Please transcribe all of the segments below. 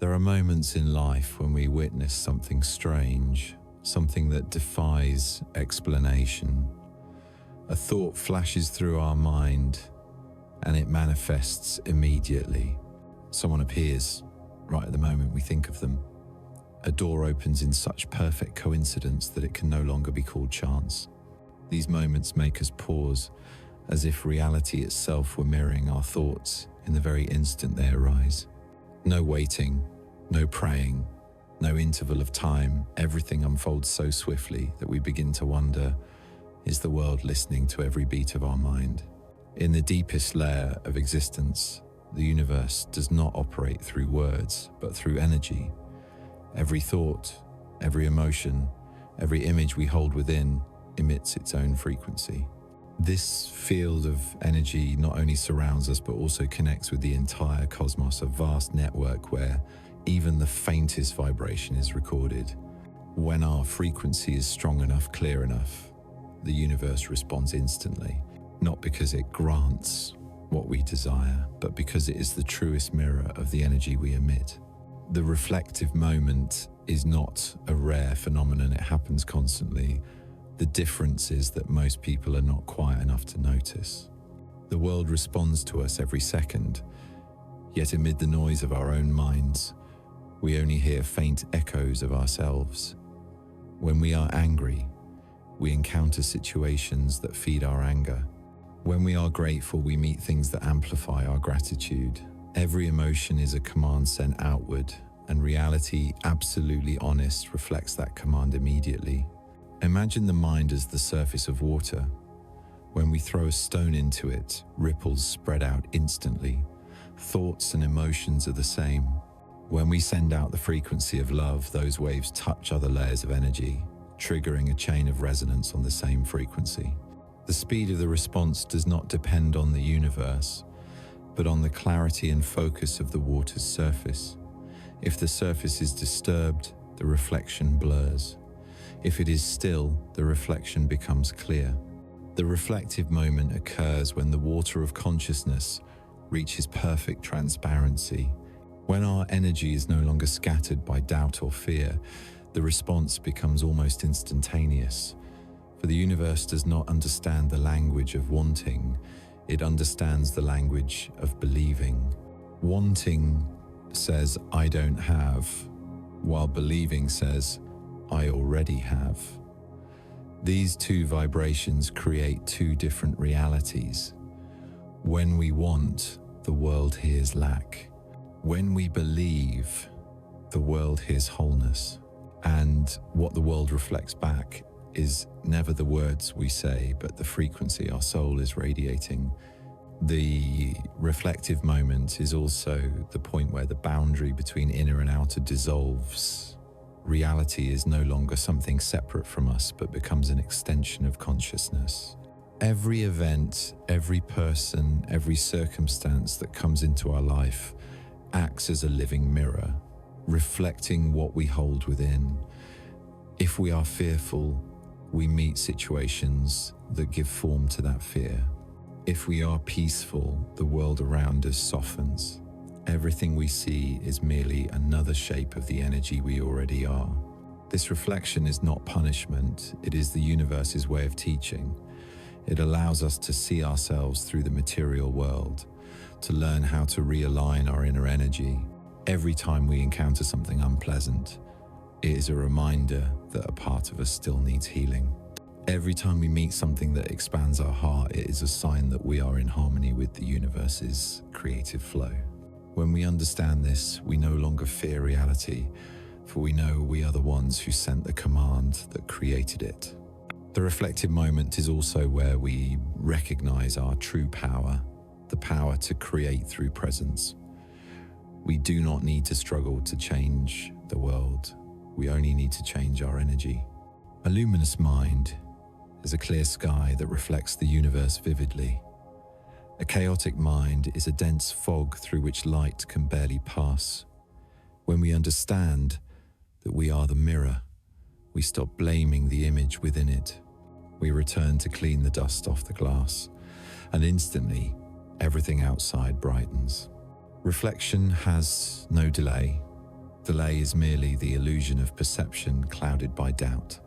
There are moments in life when we witness something strange, something that defies explanation. A thought flashes through our mind and it manifests immediately. Someone appears right at the moment we think of them. A door opens in such perfect coincidence that it can no longer be called chance. These moments make us pause, as if reality itself were mirroring our thoughts in the very instant they arise. No waiting, no praying, no interval of time. Everything unfolds so swiftly that we begin to wonder, is the world listening to every beat of our mind? In the deepest layer of existence, the universe does not operate through words, but through energy. Every thought, every emotion, every image we hold within emits its own frequency. This field of energy not only surrounds us, but also connects with the entire cosmos, a vast network where even the faintest vibration is recorded. When our frequency is strong enough, clear enough, the universe responds instantly, not because it grants what we desire, but because it is the truest mirror of the energy we emit. The reflective moment is not a rare phenomenon, it happens constantly. The difference is that most people are not quiet enough to notice. The world responds to us every second, yet amid the noise of our own minds, we only hear faint echoes of ourselves. When we are angry, we encounter situations that feed our anger. When we are grateful, we meet things that amplify our gratitude. Every emotion is a command sent outward, and reality, absolutely honest, reflects that command immediately. Imagine the mind as the surface of water. When we throw a stone into it, ripples spread out instantly. Thoughts and emotions are the same. When we send out the frequency of love, those waves touch other layers of energy, triggering a chain of resonance on the same frequency. The speed of the response does not depend on the universe, but on the clarity and focus of the water's surface. If the surface is disturbed, the reflection blurs. If it is still, the reflection becomes clear. The reflective moment occurs when the water of consciousness reaches perfect transparency. When our energy is no longer scattered by doubt or fear, the response becomes almost instantaneous. For the universe does not understand the language of wanting, it understands the language of believing. Wanting says, I don't have, while believing says, I already have. These two vibrations create two different realities. When we want, the world hears lack. When we believe, the world hears wholeness. And what the world reflects back is never the words we say, but the frequency our soul is radiating. The reflective moment is also the point where the boundary between inner and outer dissolves. Reality is no longer something separate from us, but becomes an extension of consciousness. Every event, every person, every circumstance that comes into our life acts as a living mirror, reflecting what we hold within. If we are fearful, we meet situations that give form to that fear. If we are peaceful, the world around us softens. Everything we see is merely another shape of the energy we already are. This reflection is not punishment, it is the universe's way of teaching. It allows us to see ourselves through the material world, to learn how to realign our inner energy. Every time we encounter something unpleasant, it is a reminder that a part of us still needs healing. Every time we meet something that expands our heart, it is a sign that we are in harmony with the universe's creative flow. When we understand this, we no longer fear reality, for we know we are the ones who sent the command that created it. The reflective moment is also where we recognize our true power, the power to create through presence. We do not need to struggle to change the world. We only need to change our energy. A luminous mind is a clear sky that reflects the universe vividly. A chaotic mind is a dense fog through which light can barely pass. When we understand that we are the mirror, we stop blaming the image within it. We return to clean the dust off the glass, and instantly, everything outside brightens. Reflection has no delay. delay is merely the illusion of perception clouded by doubt.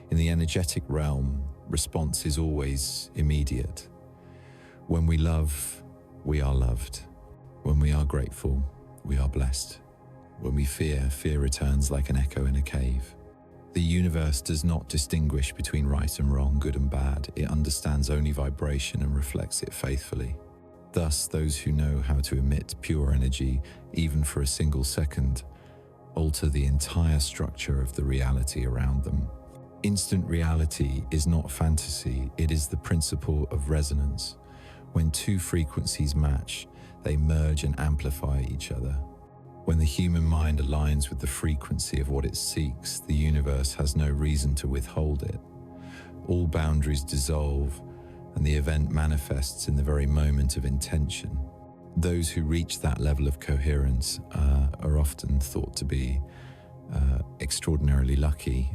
In the energetic realm, response is always immediate. When we love, we are loved. When we are grateful, we are blessed. When we fear, fear returns like an echo in a cave. The universe does not distinguish between right and wrong, good and bad. It understands only vibration and reflects it faithfully. Thus, those who know how to emit pure energy, even for a single second, alter the entire structure of the reality around them. Instant reality is not fantasy, it is the principle of resonance. When two frequencies match, they merge and amplify each other. When the human mind aligns with the frequency of what it seeks, the universe has no reason to withhold it. All boundaries dissolve, and the event manifests in the very moment of intention. Those who reach that level of coherence are often thought to be extraordinarily lucky,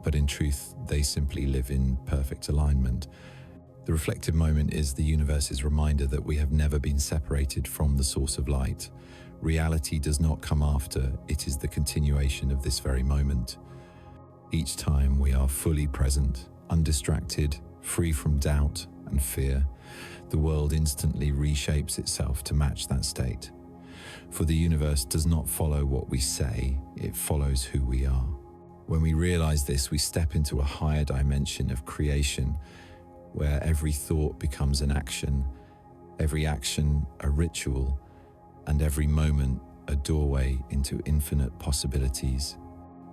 but in truth, they simply live in perfect alignment. The reflective moment is the universe's reminder that we have never been separated from the source of light. Reality does not come after, it is the continuation of this very moment. Each time we are fully present, undistracted, free from doubt and fear, the world instantly reshapes itself to match that state. For the universe does not follow what we say, it follows who we are. When we realize this, we step into a higher dimension of creation, where every thought becomes an action, every action a ritual, and every moment a doorway into infinite possibilities.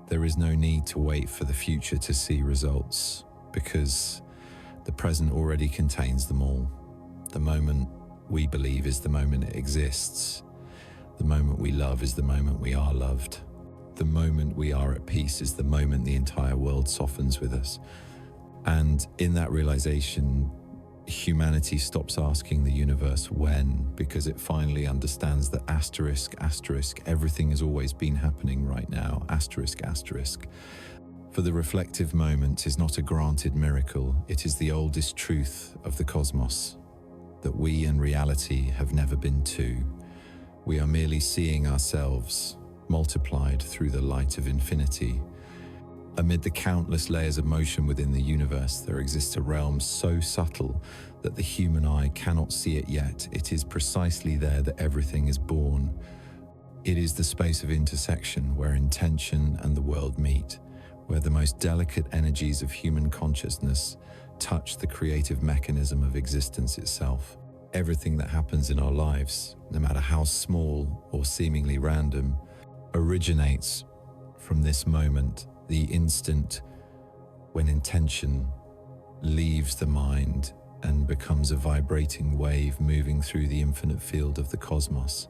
There is no need to wait for the future to see results, because the present already contains them all. The moment we believe is the moment it exists. The moment we love is the moment we are loved. The moment we are at peace is the moment the entire world softens with us. And in that realization, humanity stops asking the universe when, because it finally understands that asterisk, everything has always been happening right now, asterisk. For the reflective moment is not a granted miracle, it is the oldest truth of the cosmos, that we and reality have never been two. We are merely seeing ourselves multiplied through the light of infinity. Amid the countless layers of motion within the universe, there exists a realm so subtle that the human eye cannot see it yet. It is precisely there that everything is born. It is the space of intersection where intention and the world meet, where the most delicate energies of human consciousness touch the creative mechanism of existence itself. Everything that happens in our lives, no matter how small or seemingly random, originates from this moment, the instant when intention leaves the mind and becomes a vibrating wave moving through the infinite field of the cosmos.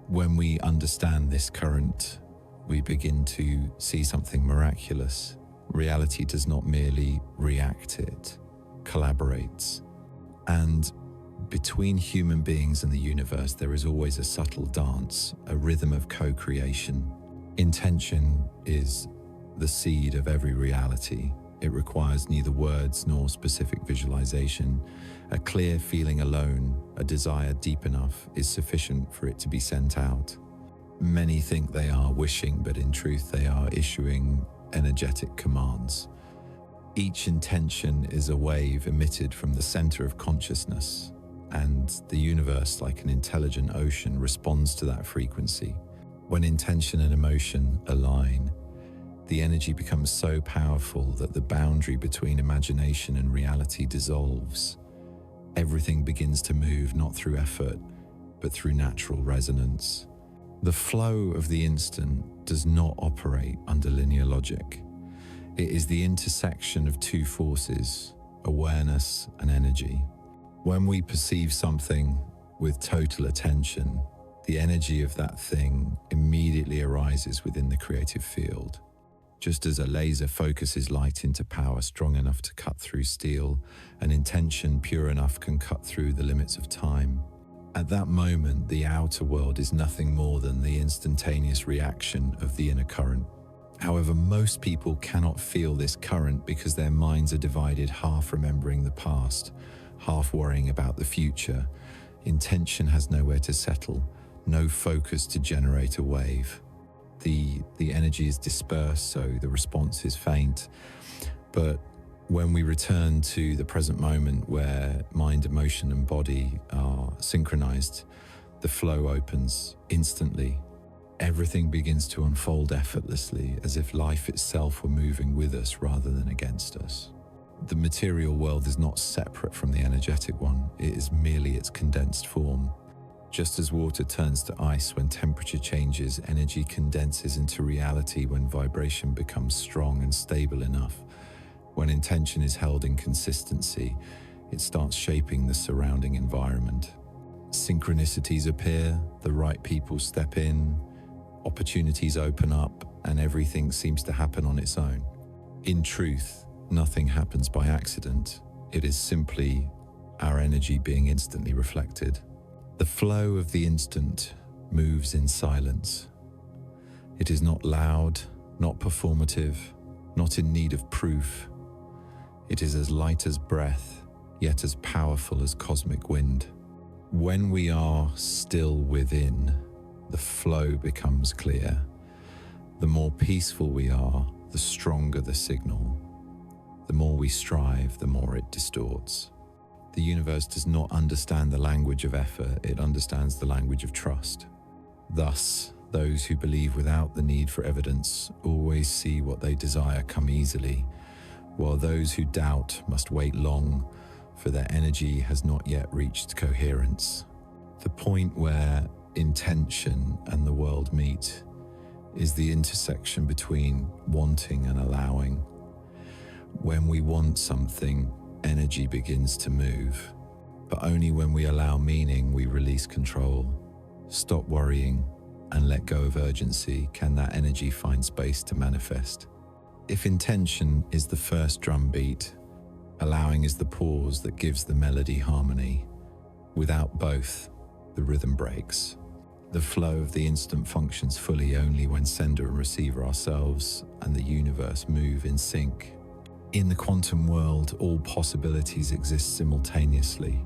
When we understand this current, we begin to see something miraculous. Reality does not merely react, it collaborates. And between human beings and the universe, there is always a subtle dance, a rhythm of co-creation. Intention is the seed of every reality. It requires neither words nor specific visualization. A clear feeling alone, a desire deep enough, is sufficient for it to be sent out. Many think they are wishing, but in truth they are issuing energetic commands. Each intention is a wave emitted from the center of consciousness, and the universe, like an intelligent ocean, responds to that frequency. When intention and emotion align, the energy becomes so powerful that the boundary between imagination and reality dissolves. Everything begins to move not through effort, but through natural resonance. The flow of the instant does not operate under linear logic. It is the intersection of two forces, awareness and energy. When we perceive something with total attention, the energy of that thing immediately arises within the creative field. Just as a laser focuses light into power strong enough to cut through steel, an intention pure enough can cut through the limits of time. At that moment, the outer world is nothing more than the instantaneous reaction of the inner current. However, most people cannot feel this current because their minds are divided, half remembering the past, half worrying about the future. Intention has nowhere to settle, no focus to generate a wave. The energy is dispersed, so the response is faint. But when we return to the present moment where mind, emotion, and body are synchronized, the flow opens instantly. Everything begins to unfold effortlessly, as if life itself were moving with us rather than against us. The material world is not separate from the energetic one, it is merely its condensed form. Just as water turns to ice when temperature changes, energy condenses into reality when vibration becomes strong and stable enough. When intention is held in consistency, it starts shaping the surrounding environment. Synchronicities appear, the right people step in, opportunities open up, and everything seems to happen on its own. In truth, nothing happens by accident. It is simply our energy being instantly reflected. The flow of the instant moves in silence. It is not loud, not performative, not in need of proof. It is as light as breath, yet as powerful as cosmic wind. When we are still within, the flow becomes clear. The more peaceful we are, the stronger the signal. The more we strive, the more it distorts. The universe does not understand the language of effort, it understands the language of trust. Thus, those who believe without the need for evidence always see what they desire come easily, while those who doubt must wait long, for their energy has not yet reached coherence. The point where intention and the world meet is the intersection between wanting and allowing. When we want something, energy begins to move, but only when we allow meaning, we release control. Stop worrying and let go of urgency can that energy find space to manifest. If intention is the first drum beat, allowing is the pause that gives the melody harmony. Without both, the rhythm breaks. The flow of the instant functions fully only when sender and receiver ourselves and the universe move in sync. In the quantum world, all possibilities exist simultaneously.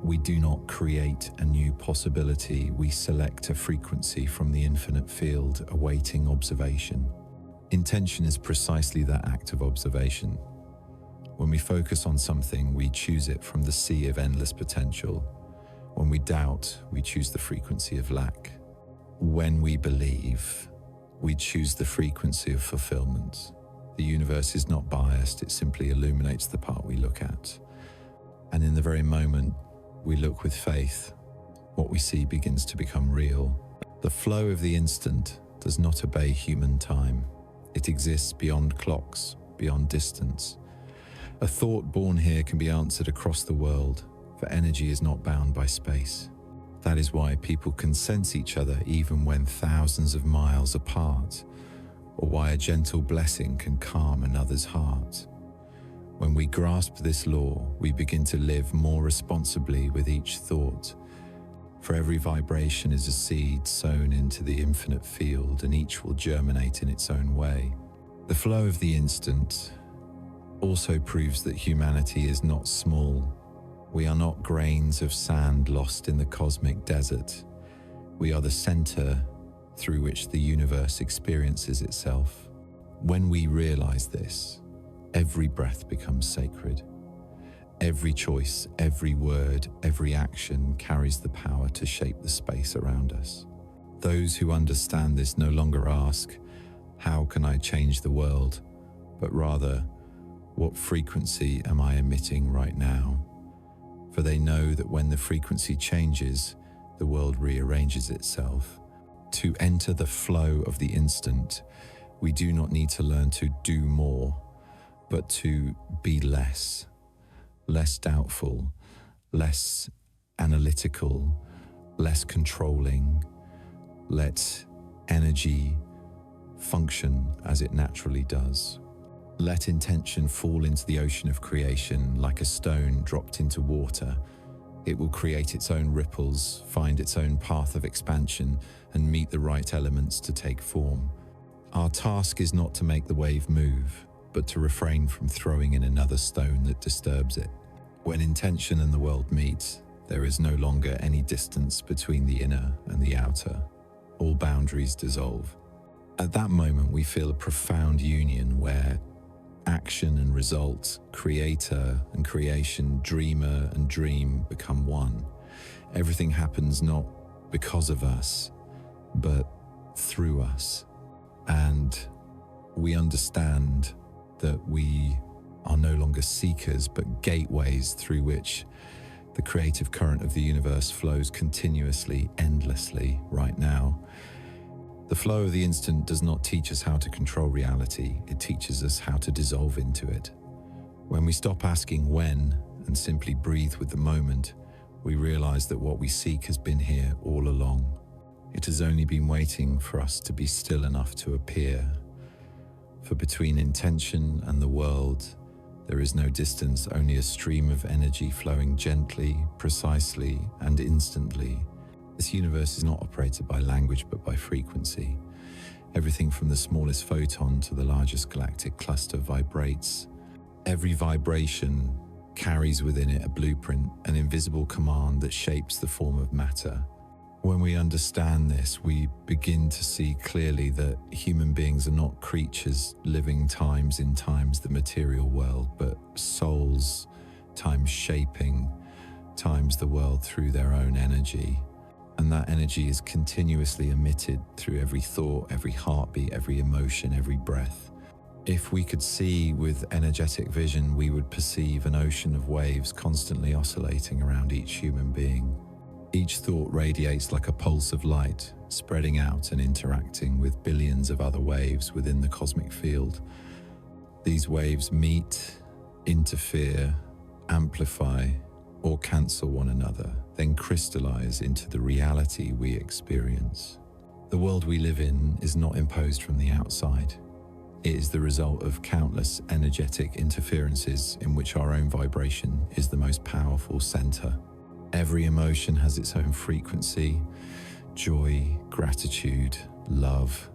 We do not create a new possibility, we select a frequency from the infinite field, awaiting observation. Intention is precisely that act of observation. When we focus on something, we choose it from the sea of endless potential. When we doubt, we choose the frequency of lack. When we believe, we choose the frequency of fulfillment. The universe is not biased, it simply illuminates the part we look at. And in the very moment we look with faith, what we see begins to become real. The flow of the instant does not obey human time. It exists beyond clocks, beyond distance. A thought born here can be answered across the world, for energy is not bound by space. That is why people can sense each other even when thousands of miles apart, or why a gentle blessing can calm another's heart. When we grasp this law, we begin to live more responsibly with each thought. For every vibration is a seed sown into the infinite field, and each will germinate in its own way. The flow of the instant also proves that humanity is not small. We are not grains of sand lost in the cosmic desert. We are the center through which the universe experiences itself. When we realize this, every breath becomes sacred. Every choice, every word, every action carries the power to shape the space around us. Those who understand this no longer ask, "How can I change the world?" but rather, "What frequency am I emitting right now?" For they know that when the frequency changes, the world rearranges itself. To enter the flow of the instant, we do not need to learn to do more, but to be less doubtful, less analytical, less controlling. Let energy function as it naturally does. Let intention fall into the ocean of creation like a stone dropped into water. It will create its own ripples, find its own path of expansion, and meet the right elements to take form. Our task is not to make the wave move, but to refrain from throwing in another stone that disturbs it. When intention and the world meet, there is no longer any distance between the inner and the outer. All boundaries dissolve. At that moment, we feel a profound union where action and result, creator and creation, dreamer and dream become one. Everything happens not because of us, but through us. And we understand that we are no longer seekers, but gateways through which the creative current of the universe flows continuously, endlessly, right now. The flow of the instant does not teach us how to control reality, it teaches us how to dissolve into it. When we stop asking when and simply breathe with the moment, we realize that what we seek has been here all along. It has only been waiting for us to be still enough to appear. For between intention and the world, there is no distance, only a stream of energy flowing gently, precisely, and instantly. This universe is not operated by language, but by frequency. Everything from the smallest photon to the largest galactic cluster vibrates. Every vibration carries within it a blueprint, an invisible command that shapes the form of matter. When we understand this, we begin to see clearly that human beings are not creatures living times in times the material world, but souls, times shaping, times the world through their own energy. And that energy is continuously emitted through every thought, every heartbeat, every emotion, every breath. If we could see with energetic vision, we would perceive an ocean of waves constantly oscillating around each human being. Each thought radiates like a pulse of light, spreading out and interacting with billions of other waves within the cosmic field. These waves meet, interfere, amplify, or cancel one another, then crystallize into the reality we experience. The world we live in is not imposed from the outside. It is the result of countless energetic interferences in which our own vibration is the most powerful center. Every emotion has its own frequency: joy, gratitude, love.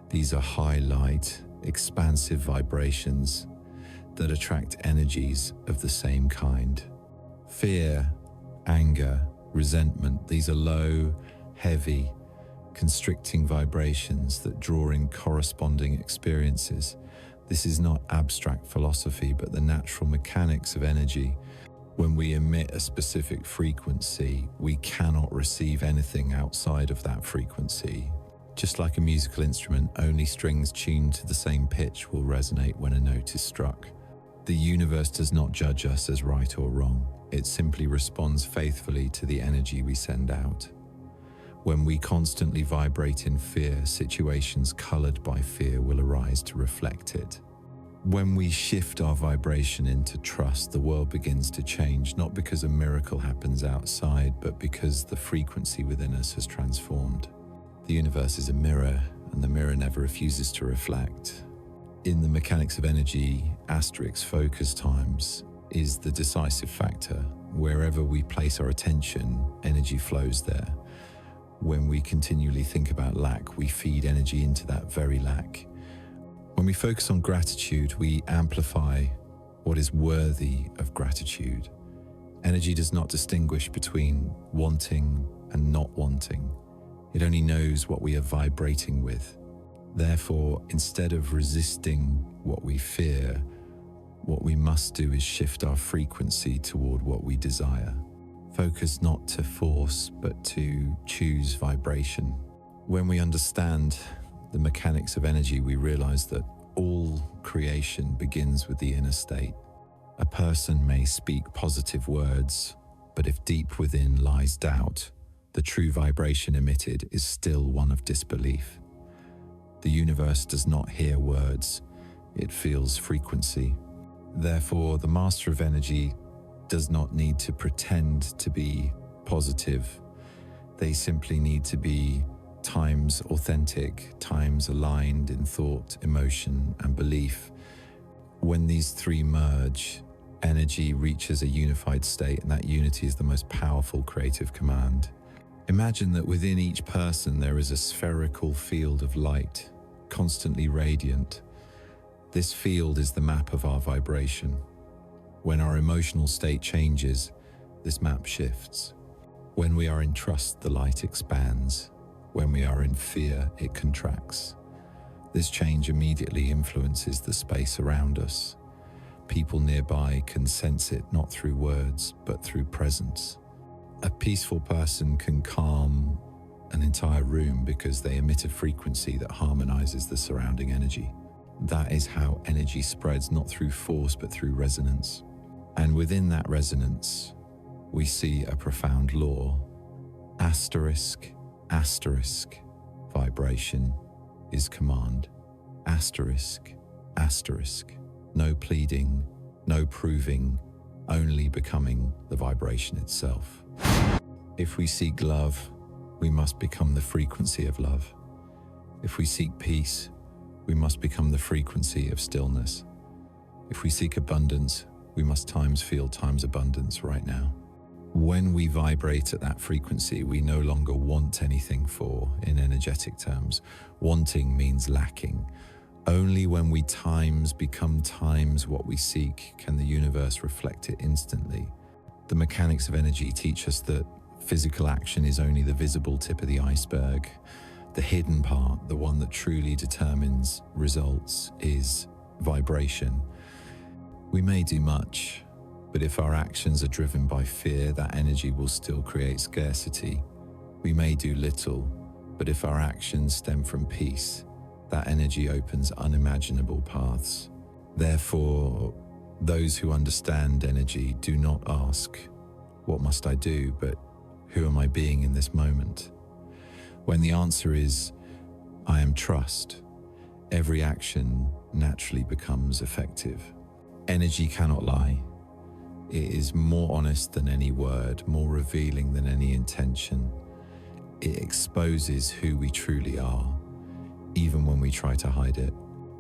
These are high light, expansive vibrations that attract energies of the same kind. Fear, anger, resentment, these are low, heavy, constricting vibrations that draw in corresponding experiences. This is not abstract philosophy, but the natural mechanics of energy. When we emit a specific frequency, we cannot receive anything outside of that frequency. Just like a musical instrument, only strings tuned to the same pitch will resonate when a note is struck. The universe does not judge us as right or wrong. It simply responds faithfully to the energy we send out. When we constantly vibrate in fear, situations colored by fear will arise to reflect it. When we shift our vibration into trust, the world begins to change, not because a miracle happens outside, but because the frequency within us has transformed. The universe is a mirror, and the mirror never refuses to reflect. In the mechanics of energy, asterisk focus times is the decisive factor. Wherever we place our attention, energy flows there. When we continually think about lack, we feed energy into that very lack. When we focus on gratitude, we amplify what is worthy of gratitude. Energy does not distinguish between wanting and not wanting. It only knows what we are vibrating with. Therefore, instead of resisting what we fear, what we must do is shift our frequency toward what we desire. Focus not to force, but to choose vibration. When we understand the mechanics of energy, we realize that all creation begins with the inner state. A person may speak positive words, but if deep within lies doubt, the true vibration emitted is still one of disbelief. The universe does not hear words, it feels frequency. Therefore, the master of energy does not need to pretend to be positive. They simply need to be times authentic, times aligned in thought, emotion, and belief. When these three merge, energy reaches a unified state, and that unity is the most powerful creative command. Imagine that within each person there is a spherical field of light, constantly radiant. This field is the map of our vibration. When our emotional state changes, this map shifts. When we are in trust, the light expands. When we are in fear, it contracts. This change immediately influences the space around us. People nearby can sense it not through words, but through presence. A peaceful person can calm an entire room because they emit a frequency that harmonizes the surrounding energy. That is how energy spreads, not through force, but through resonance. And within that resonance, we see a profound law. Asterisk, asterisk, vibration is command. Asterisk, asterisk. No pleading, no proving, only becoming the vibration itself. If we seek love, we must become the frequency of love. If we seek peace, we must become the frequency of stillness. If we seek abundance, we must times feel times abundance right now. When we vibrate at that frequency, we no longer want anything for, in energetic terms. Wanting means lacking. Only when we times become times what we seek can the universe reflect it instantly. The mechanics of energy teach us that physical action is only the visible tip of the iceberg. The hidden part, the one that truly determines results, is vibration. We may do much, but if our actions are driven by fear, that energy will still create scarcity. We may do little, but if our actions stem from peace, that energy opens unimaginable paths. Therefore, those who understand energy do not ask, "What must I do?" but "Who am I being in this moment?" When the answer is, "I am trust," every action naturally becomes effective. Energy cannot lie. It is more honest than any word, more revealing than any intention. It exposes who we truly are, even when we try to hide it.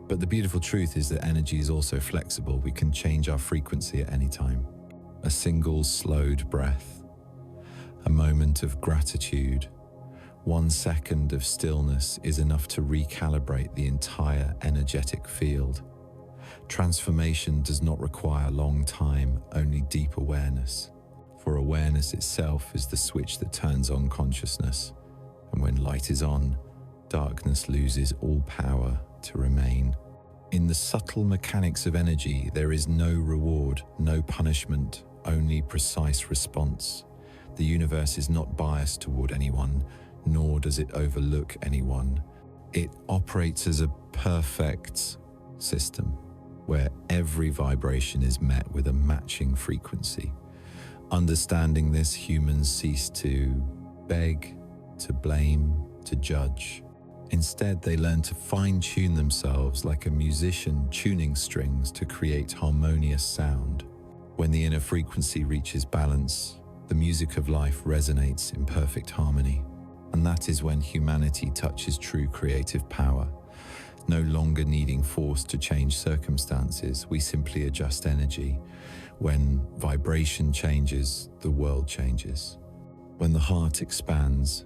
But the beautiful truth is that energy is also flexible. We can change our frequency at any time. A single slowed breath, a moment of gratitude, 1 second of stillness is enough to recalibrate the entire energetic field. Transformation does not require long time, only deep awareness. For awareness itself is the switch that turns on consciousness. And when light is on, darkness loses all power to remain. In the subtle mechanics of energy, there is no reward, no punishment, only precise response. The universe is not biased toward anyone, nor does it overlook anyone. It operates as a perfect system, where every vibration is met with a matching frequency. Understanding this, humans cease to beg, to blame, to judge. Instead, they learn to fine-tune themselves like a musician tuning strings to create harmonious sound. When the inner frequency reaches balance, the music of life resonates in perfect harmony. And that is when humanity touches true creative power. No longer needing force to change circumstances, we simply adjust energy. When vibration changes, the world changes. When the heart expands,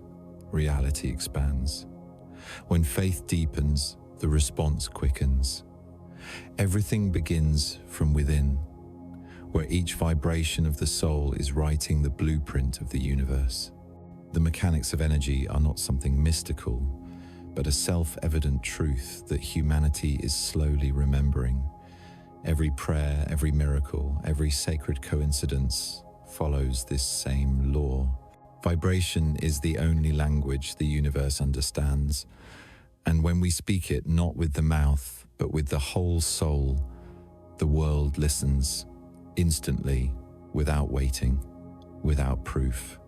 reality expands. When faith deepens, the response quickens. Everything begins from within, where each vibration of the soul is writing the blueprint of the universe. The mechanics of energy are not something mystical, but a self-evident truth that humanity is slowly remembering. Every prayer, every miracle, every sacred coincidence follows this same law. Vibration is the only language the universe understands, and when we speak it not with the mouth, but with the whole soul, the world listens instantly, without waiting, without proof.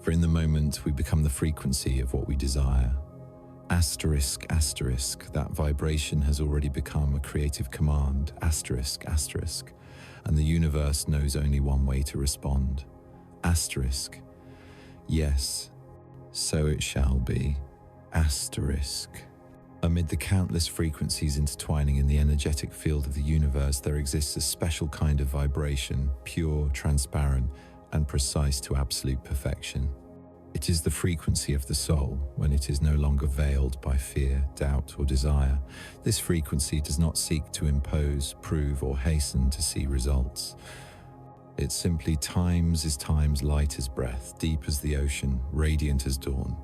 For in the moment, we become the frequency of what we desire. Asterisk, asterisk, that vibration has already become a creative command, asterisk, asterisk, and the universe knows only one way to respond. Asterisk, yes, so it shall be. Asterisk. Amid the countless frequencies intertwining in the energetic field of the universe, there exists a special kind of vibration, pure, transparent, and precise to absolute perfection. It is the frequency of the soul when it is no longer veiled by fear, doubt, or desire. This frequency does not seek to impose, prove, or hasten to see results. It simply times is times light as breath, deep as the ocean, radiant as dawn.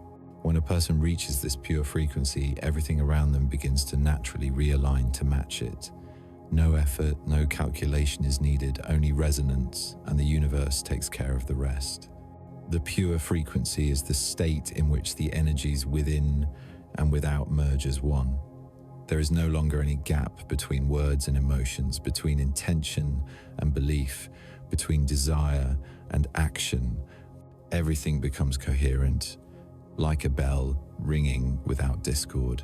When a person reaches this pure frequency, everything around them begins to naturally realign to match it. No effort, no calculation is needed, only resonance, and the universe takes care of the rest. The pure frequency is the state in which the energies within and without merge as one. There is no longer any gap between words and emotions, between intention and belief, between desire and action. Everything becomes coherent, like a bell ringing without discord.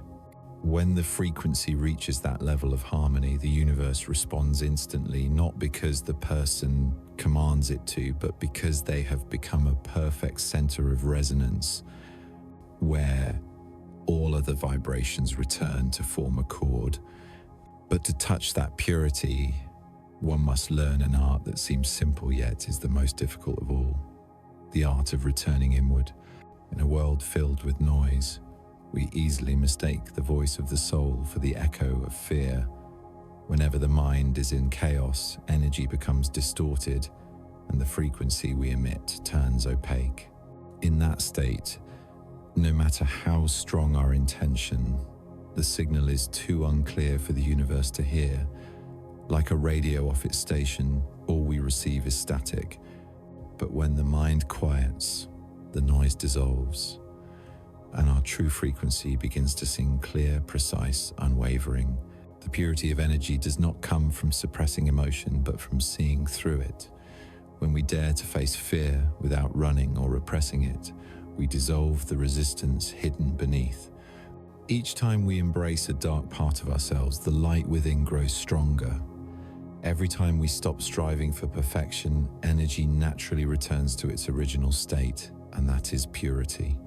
When the frequency reaches that level of harmony, the universe responds instantly, not because the person commands it to, but because they have become a perfect center of resonance where all other vibrations return to form a chord. But to touch that purity, one must learn an art that seems simple yet is the most difficult of all. The art of returning inward. In a world filled with noise, we easily mistake the voice of the soul for the echo of fear. Whenever the mind is in chaos, energy becomes distorted and the frequency we emit turns opaque. In that state, no matter how strong our intention, the signal is too unclear for the universe to hear. Like a radio off its station, all we receive is static. But when the mind quiets, the noise dissolves, and our true frequency begins to sing clear, precise, unwavering. The purity of energy does not come from suppressing emotion, but from seeing through it. When we dare to face fear without running or repressing it, we dissolve the resistance hidden beneath. Each time we embrace a dark part of ourselves, the light within grows stronger. Every time we stop striving for perfection, energy naturally returns to its original state, and that is purity.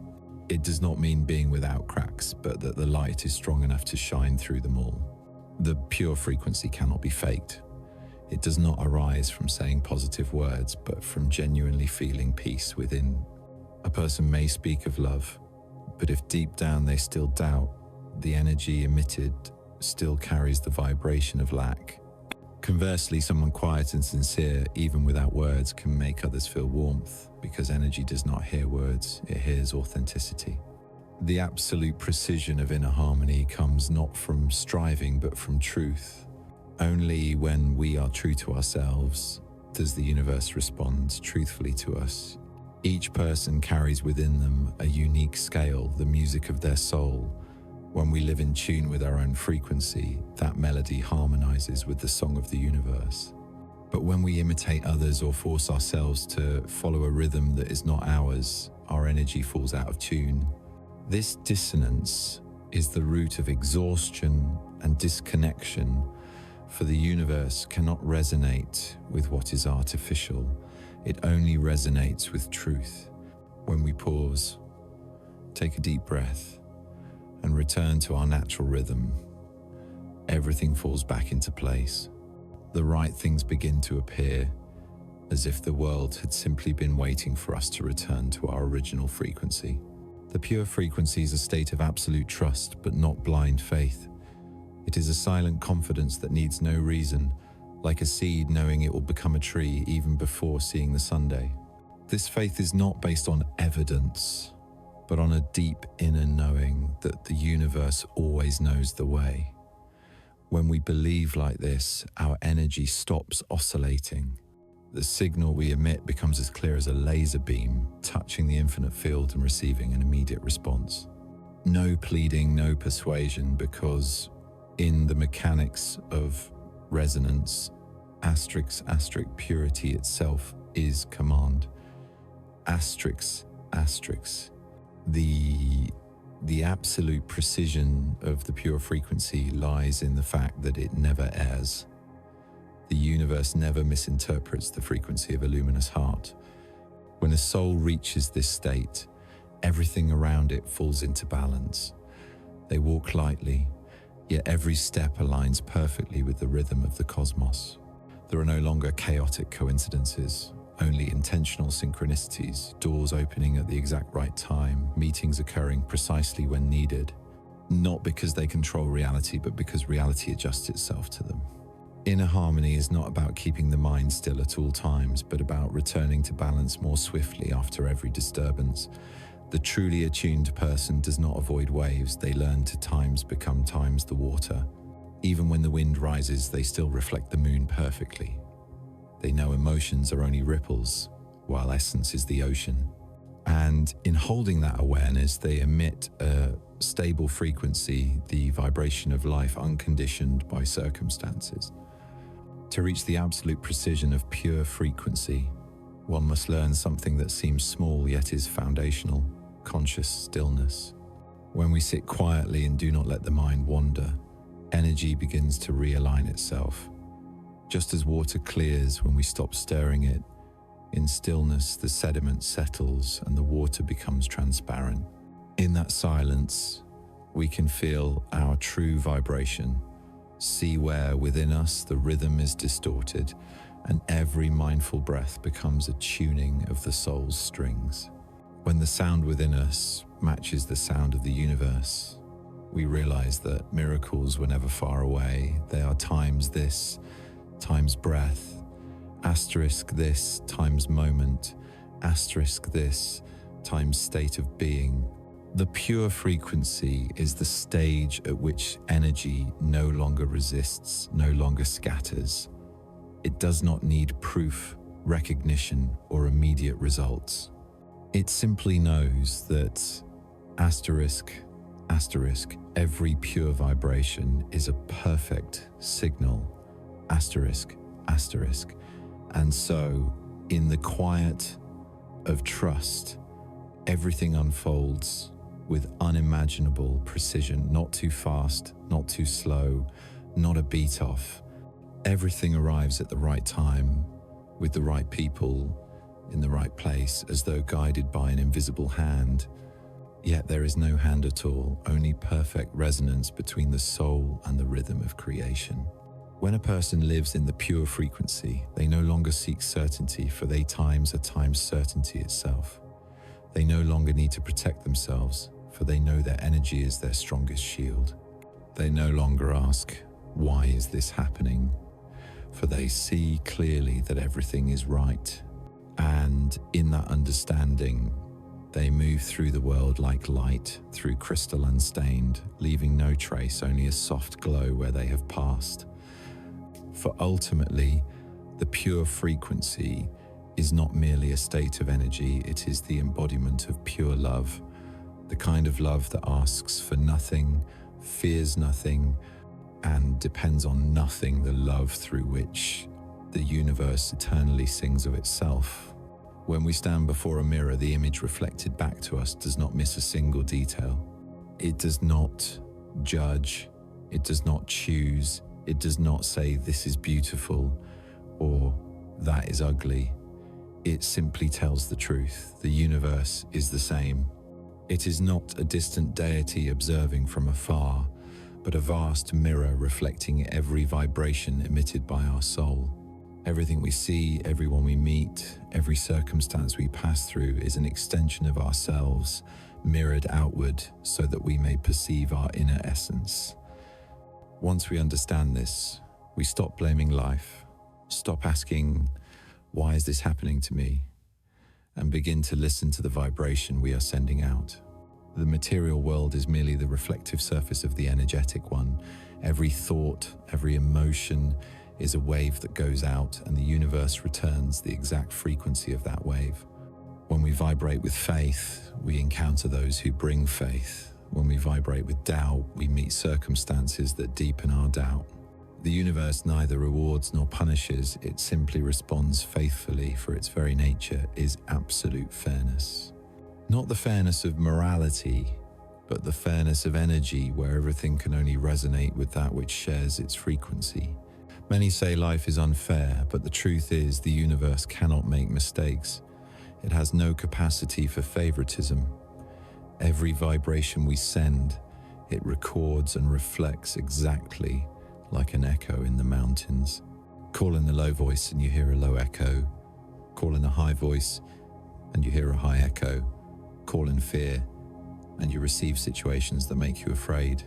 It does not mean being without cracks, but that the light is strong enough to shine through them all. The pure frequency cannot be faked. It does not arise from saying positive words, but from genuinely feeling peace within. A person may speak of love, but if deep down they still doubt, the energy emitted still carries the vibration of lack. Conversely, someone quiet and sincere, even without words, can make others feel warmth, because energy does not hear words, it hears authenticity. The absolute precision of inner harmony comes not from striving, but from truth. Only when we are true to ourselves does the universe respond truthfully to us. Each person carries within them a unique scale, the music of their soul. When we live in tune with our own frequency, that melody harmonizes with the song of the universe. But when we imitate others or force ourselves to follow a rhythm that is not ours, our energy falls out of tune. This dissonance is the root of exhaustion and disconnection, for the universe cannot resonate with what is artificial. It only resonates with truth. When we pause, take a deep breath, and return to our natural rhythm, everything falls back into place. The right things begin to appear, as if the world had simply been waiting for us to return to our original frequency. The pure frequency is a state of absolute trust, but not blind faith. It is a silent confidence that needs no reason, like a seed knowing it will become a tree even before seeing the sunday. This faith is not based on evidence, but on a deep inner knowing that the universe always knows the way. When we believe like this, our energy stops oscillating. The signal we emit becomes as clear as a laser beam, touching the infinite field and receiving an immediate response. No pleading, no persuasion, because in the mechanics of resonance, asterisk, purity itself is command. Asterisk. The absolute precision of the pure frequency lies in the fact that it never errs. The universe never misinterprets the frequency of a luminous heart. When a soul reaches this state, everything around it falls into balance. They walk lightly, yet every step aligns perfectly with the rhythm of the cosmos. There are no longer chaotic coincidences, only intentional synchronicities, doors opening at the exact right time, meetings occurring precisely when needed, not because they control reality, but because reality adjusts itself to them. Inner harmony is not about keeping the mind still at all times, but about returning to balance more swiftly after every disturbance. The truly attuned person does not avoid waves. They learn to times become times the water. Even when the wind rises, they still reflect the moon perfectly. They know emotions are only ripples, while essence is the ocean. And in holding that awareness, they emit a stable frequency, the vibration of life unconditioned by circumstances. To reach the absolute precision of pure frequency, one must learn something that seems small yet is foundational: conscious stillness. When we sit quietly and do not let the mind wander, energy begins to realign itself. Just as water clears when we stop stirring it, in stillness the sediment settles and the water becomes transparent. In that silence, we can feel our true vibration, see where within us the rhythm is distorted, and every mindful breath becomes a tuning of the soul's strings. When the sound within us matches the sound of the universe, we realize that miracles were never far away. They are times this, times breath, asterisk this, times moment, asterisk this, times state of being. The pure frequency is the stage at which energy no longer resists, no longer scatters. It does not need proof, recognition, or immediate results. It simply knows that asterisk, asterisk, every pure vibration is a perfect signal, asterisk, asterisk. And so, in the quiet of trust, everything unfolds with unimaginable precision, not too fast, not too slow, not a beat off. Everything arrives at the right time, with the right people, in the right place, as though guided by an invisible hand. Yet there is no hand at all, only perfect resonance between the soul and the rhythm of creation. When a person lives in the pure frequency, they no longer seek certainty, for they times are times certainty itself. They no longer need to protect themselves, for they know their energy is their strongest shield. They no longer ask, why is this happening? For they see clearly that everything is right. And in that understanding, they move through the world like light, through crystal unstained, leaving no trace, only a soft glow where they have passed. For ultimately, the pure frequency is not merely a state of energy, it is the embodiment of pure love, the kind of love that asks for nothing, fears nothing, and depends on nothing, the love through which the universe eternally sings of itself. When we stand before a mirror, the image reflected back to us does not miss a single detail. It does not judge, it does not choose, it does not say this is beautiful or that is ugly. It simply tells the truth. The universe is the same. It is not a distant deity observing from afar, but a vast mirror reflecting every vibration emitted by our soul. Everything we see, everyone we meet, every circumstance we pass through is an extension of ourselves, mirrored outward so that we may perceive our inner essence. Once we understand this, we stop blaming life, stop asking, why is this happening to me? And begin to listen to the vibration we are sending out. The material world is merely the reflective surface of the energetic one. Every thought, every emotion is a wave that goes out, and the universe returns the exact frequency of that wave. When we vibrate with faith, we encounter those who bring faith. When we vibrate with doubt, we meet circumstances that deepen our doubt. The universe neither rewards nor punishes, it simply responds faithfully, for its very nature is absolute fairness. Not the fairness of morality, but the fairness of energy, where everything can only resonate with that which shares its frequency. Many say life is unfair, but the truth is the universe cannot make mistakes. It has no capacity for favoritism. Every vibration we send, it records and reflects exactly like an echo in the mountains. Call in a low voice and you hear a low echo. Call in a high voice and you hear a high echo. Call in fear and you receive situations that make you afraid.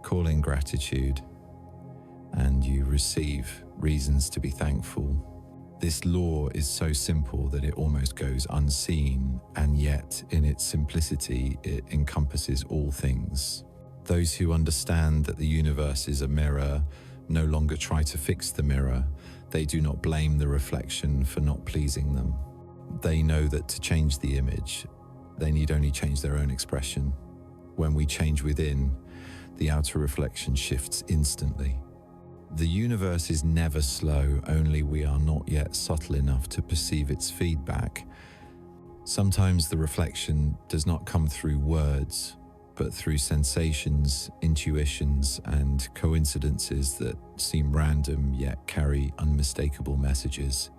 Call in gratitude and you receive reasons to be thankful. This law is so simple that it almost goes unseen, and yet in its simplicity, it encompasses all things. Those who understand that the universe is a mirror no longer try to fix the mirror. They do not blame the reflection for not pleasing them. They know that to change the image, they need only change their own expression. When we change within, the outer reflection shifts instantly. The universe is never slow, only we are not yet subtle enough to perceive its feedback. Sometimes the reflection does not come through words, but through sensations, intuitions, and coincidences that seem random yet carry unmistakable messages.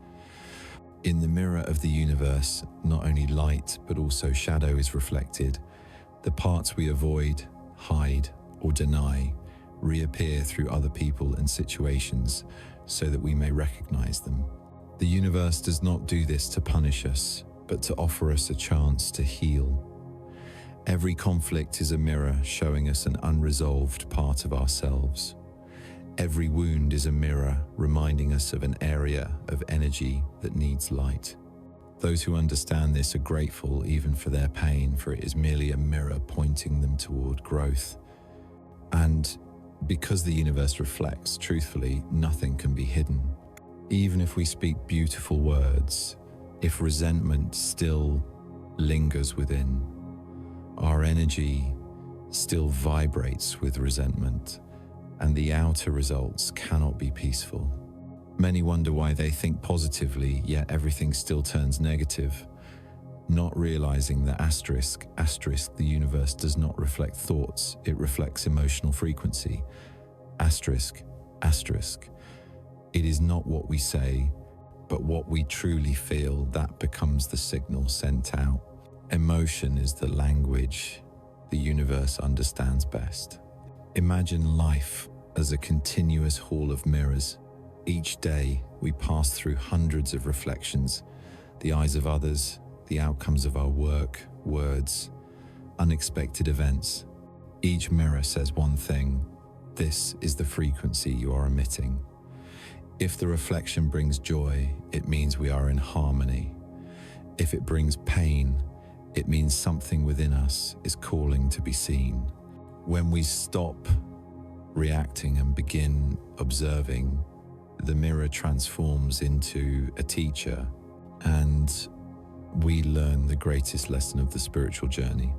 In the mirror of the universe, not only light but also shadow is reflected. The parts we avoid, hide, or deny reappear through other people and situations so that we may recognize them. The universe does not do this to punish us, but to offer us a chance to heal. Every conflict is a mirror showing us an unresolved part of ourselves. Every wound is a mirror reminding us of an area of energy that needs light. Those who understand this are grateful even for their pain, for it is merely a mirror pointing them toward growth. And because the universe reflects, truthfully, nothing can be hidden. Even if we speak beautiful words, if resentment still lingers within, our energy still vibrates with resentment, and the outer results cannot be peaceful. Many wonder why they think positively, yet everything still turns negative, not realizing that asterisk, the universe does not reflect thoughts, it reflects emotional frequency. Asterisk, it is not what we say, but what we truly feel that becomes the signal sent out. Emotion is the language the universe understands best. Imagine life as a continuous hall of mirrors. Each day, we pass through hundreds of reflections, the eyes of others, the outcomes of our work, words, unexpected events. Each mirror says one thing: this is the frequency you are emitting. If the reflection brings joy, it means we are in harmony. If it brings pain, it means something within us is calling to be seen. When we stop reacting and begin observing, the mirror transforms into a teacher, and we learn the greatest lesson of the spiritual journey.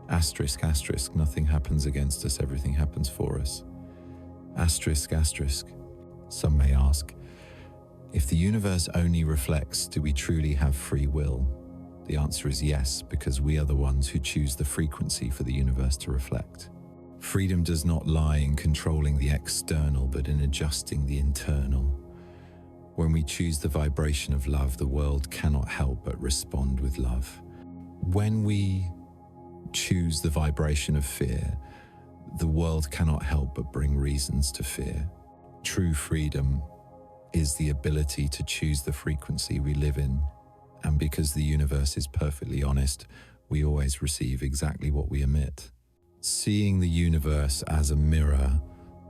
Asterisk, nothing happens against us, everything happens for us. Asterisk. Some may ask, if the universe only reflects, do we truly have free will? The answer is yes, because we are the ones who choose the frequency for the universe to reflect. Freedom does not lie in controlling the external, but in adjusting the internal. When we choose the vibration of love, the world cannot help but respond with love. When we choose the vibration of fear, the world cannot help but bring reasons to fear. True freedom is the ability to choose the frequency we live in, and because the universe is perfectly honest, we always receive exactly what we emit. Seeing the universe as a mirror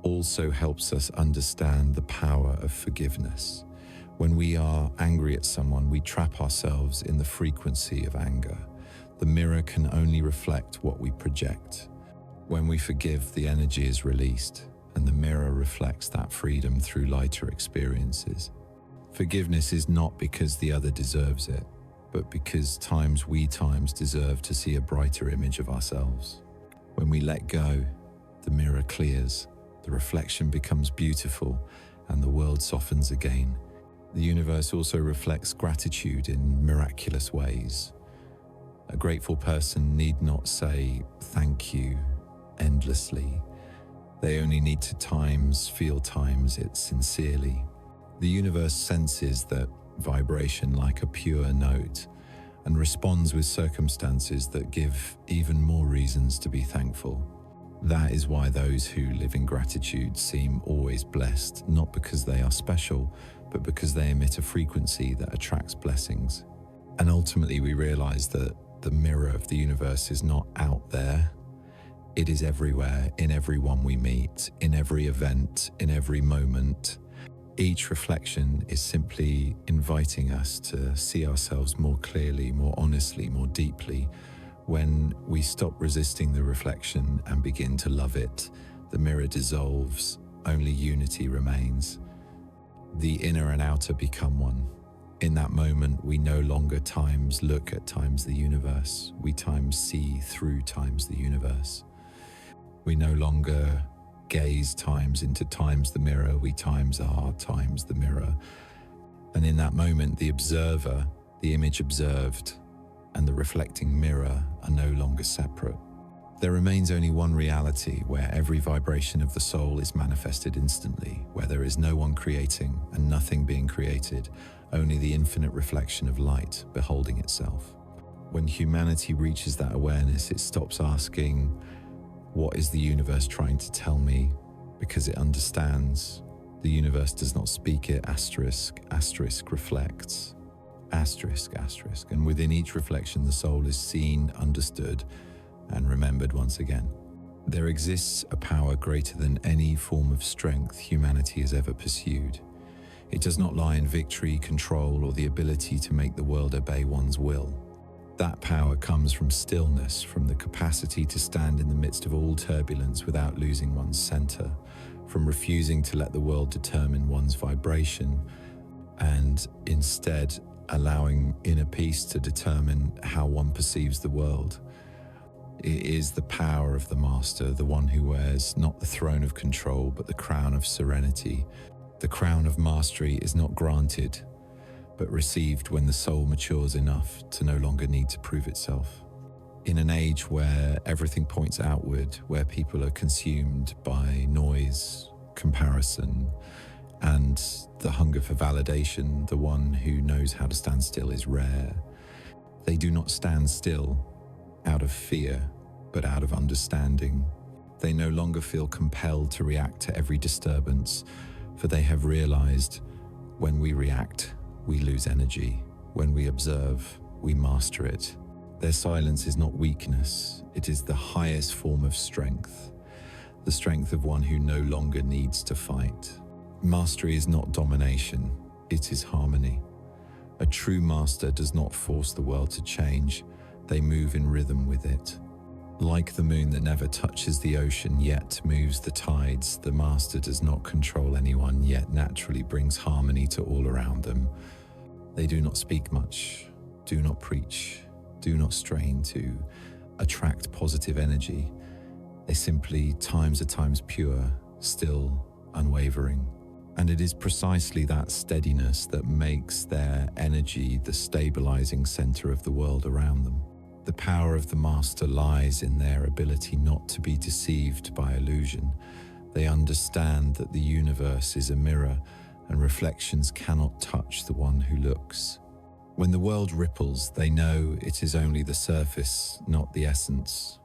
also helps us understand the power of forgiveness. When we are angry at someone, we trap ourselves in the frequency of anger. The mirror can only reflect what we project. When we forgive, the energy is released, and the mirror reflects that freedom through lighter experiences. Forgiveness is not because the other deserves it, but because we deserve to see a brighter image of ourselves. When we let go, the mirror clears, the reflection becomes beautiful, and the world softens again. The universe also reflects gratitude in miraculous ways. A grateful person need not say thank you endlessly. They only need to feel it sincerely. The universe senses that vibration like a pure note and responds with circumstances that give even more reasons to be thankful. That is why those who live in gratitude seem always blessed, not because they are special, but because they emit a frequency that attracts blessings. And ultimately we realize that the mirror of the universe is not out there. It is everywhere, in everyone we meet, in every event, in every moment. Each reflection is simply inviting us to see ourselves more clearly, more honestly, more deeply. When we stop resisting the reflection and begin to love it, the mirror dissolves, only unity remains. The inner and outer become one. In that moment, we no longer times look at times the universe. We times see through times the universe. We no longer gaze times into times the mirror. We times are times the mirror. And in that moment, the observer, the image observed, and the reflecting mirror are no longer separate. There remains only one reality where every vibration of the soul is manifested instantly, where there is no one creating and nothing being created, only the infinite reflection of light beholding itself. When humanity reaches that awareness, it stops asking, "What is the universe trying to tell me?" because it understands. The universe does not speak, it asterisk reflects. Asterisk. And within each reflection, the soul is seen, understood, and remembered once again. There exists a power greater than any form of strength humanity has ever pursued. It does not lie in victory, control, or the ability to make the world obey one's will. That power comes from stillness, from the capacity to stand in the midst of all turbulence without losing one's center, from refusing to let the world determine one's vibration, and instead allowing inner peace to determine how one perceives the world. It is the power of the master, the one who wears not the throne of control, but the crown of serenity. The crown of mastery is not granted, but received when the soul matures enough to no longer need to prove itself. In an age where everything points outward, where people are consumed by noise, comparison, and the hunger for validation, the one who knows how to stand still is rare. They do not stand still out of fear, but out of understanding. They no longer feel compelled to react to every disturbance, for they have realized when we react, we lose energy. When we observe, we master it. Their silence is not weakness, it is the highest form of strength, the strength of one who no longer needs to fight. Mastery is not domination, it is harmony. A true master does not force the world to change, they move in rhythm with it. Like the moon that never touches the ocean yet moves the tides, the master does not control anyone yet naturally brings harmony to all around them. They do not speak much, do not preach, do not strain to attract positive energy. They simply times are times pure, still, unwavering. And it is precisely that steadiness that makes their energy the stabilizing center of the world around them. The power of the master lies in their ability not to be deceived by illusion. They understand that the universe is a mirror and reflections cannot touch the one who looks. When the world ripples, they know it is only the surface, not the essence.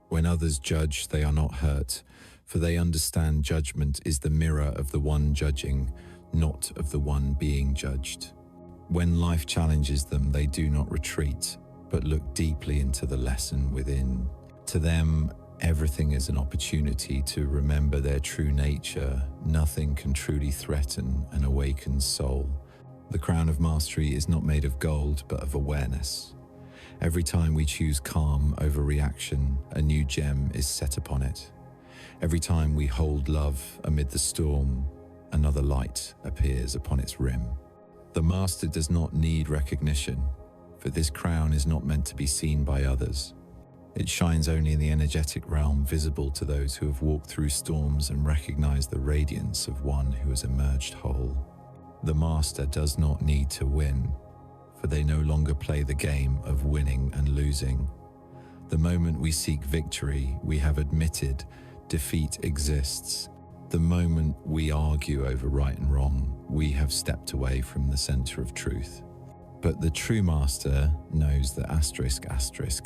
When others judge, they are not hurt, for they understand judgment is the mirror of the one judging, not of the one being judged. When life challenges them, they do not retreat, but look deeply into the lesson within. To them, everything is an opportunity to remember their true nature. Nothing can truly threaten an awakened soul. The crown of mastery is not made of gold, but of awareness. Every time we choose calm over reaction, a new gem is set upon it. Every time we hold love amid the storm, another light appears upon its rim. The master does not need recognition, for this crown is not meant to be seen by others. It shines only in the energetic realm, visible to those who have walked through storms and recognize the radiance of one who has emerged whole. The master does not need to win, for they no longer play the game of winning and losing. The moment we seek victory, we have admitted defeat exists. The moment we argue over right and wrong, we have stepped away from the center of truth. But the true master knows that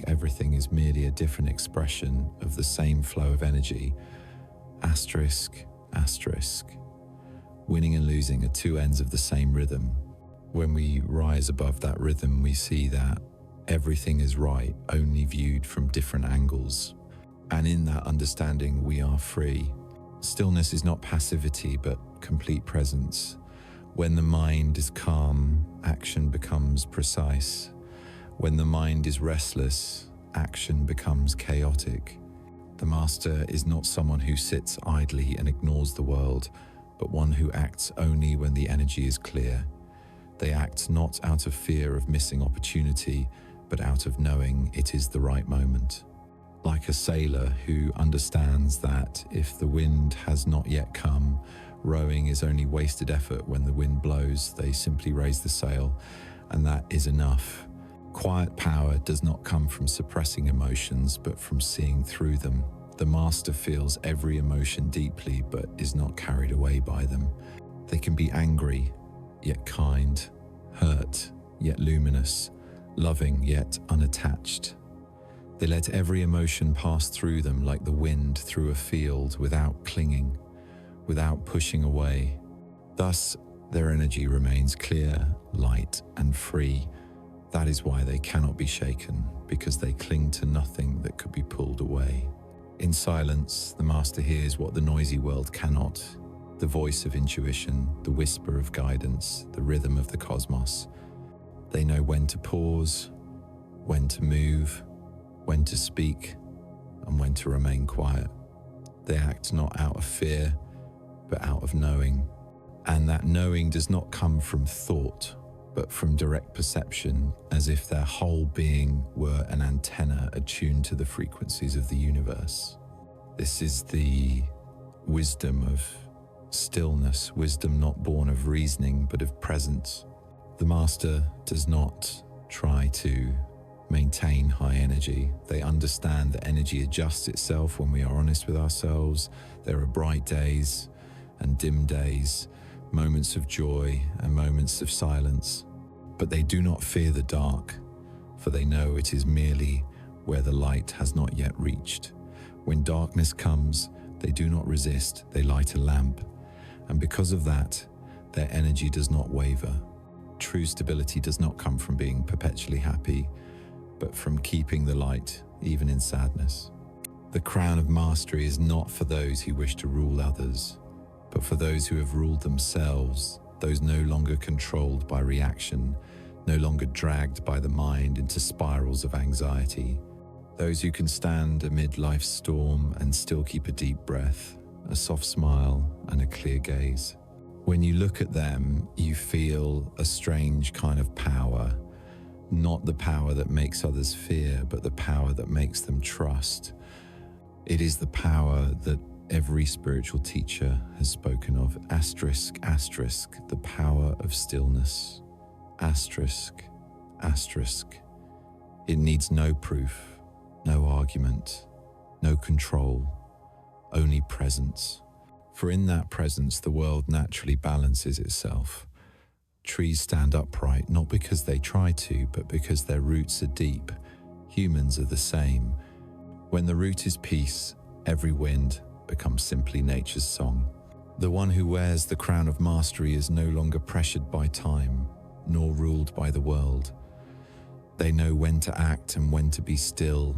everything is merely a different expression of the same flow of energy. Winning and losing are two ends of the same rhythm. When we rise above that rhythm, we see that everything is right, only viewed from different angles. And in that understanding, we are free. Stillness is not passivity, but complete presence. When the mind is calm, action becomes precise. When the mind is restless, action becomes chaotic. The master is not someone who sits idly and ignores the world, but one who acts only when the energy is clear. They act not out of fear of missing opportunity, but out of knowing it is the right moment. Like a sailor who understands that if the wind has not yet come, rowing is only wasted effort. When the wind blows, they simply raise the sail, and that is enough. Quiet power does not come from suppressing emotions, but from seeing through them. The master feels every emotion deeply, but is not carried away by them. They can be angry, yet kind, hurt, yet luminous, loving, yet unattached. They let every emotion pass through them like the wind through a field, without clinging, without pushing away. Thus, their energy remains clear, light, and free. That is why they cannot be shaken, because they cling to nothing that could be pulled away. In silence, the master hears what the noisy world cannot: the voice of intuition, the whisper of guidance, the rhythm of the cosmos. They know when to pause, when to move, when to speak, and when to remain quiet. They act not out of fear, but out of knowing. And that knowing does not come from thought, but from direct perception, as if their whole being were an antenna attuned to the frequencies of the universe. This is the wisdom of stillness, wisdom not born of reasoning, but of presence. The master does not try to maintain high energy. They understand that energy adjusts itself when we are honest with ourselves. There are bright days and dim days, moments of joy and moments of silence. But they do not fear the dark, for they know it is merely where the light has not yet reached. When darkness comes, they do not resist, they light a lamp. And because of that, their energy does not waver. True stability does not come from being perpetually happy, but from keeping the light, even in sadness. The crown of mastery is not for those who wish to rule others, but for those who have ruled themselves, those no longer controlled by reaction, no longer dragged by the mind into spirals of anxiety, those who can stand amid life's storm and still keep a deep breath, a soft smile, and a clear gaze. When you look at them, you feel a strange kind of power. Not the power that makes others fear, but the power that makes them trust. It is the power that every spiritual teacher has spoken of. Asterisk, asterisk, the power of stillness. Asterisk, asterisk. It needs no proof, no argument, no control, only presence. For in that presence, the world naturally balances itself. Trees stand upright, not because they try to, but because their roots are deep. Humans are the same. When the root is peace, every wind becomes simply nature's song. The one who wears the crown of mastery is no longer pressured by time, nor ruled by the world. They know when to act and when to be still,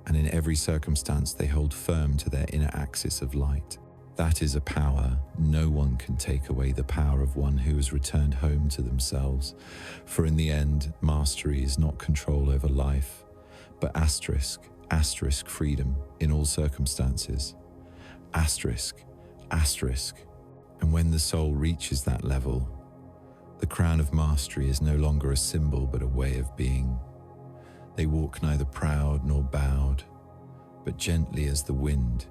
and in every circumstance they hold firm to their inner axis of light. That is a power. No one can take away the power of one who has returned home to themselves. For in the end, mastery is not control over life, but asterisk, asterisk freedom in all circumstances. Asterisk, asterisk. And when the soul reaches that level, the crown of mastery is no longer a symbol but a way of being. They walk neither proud nor bowed, but gently as the wind,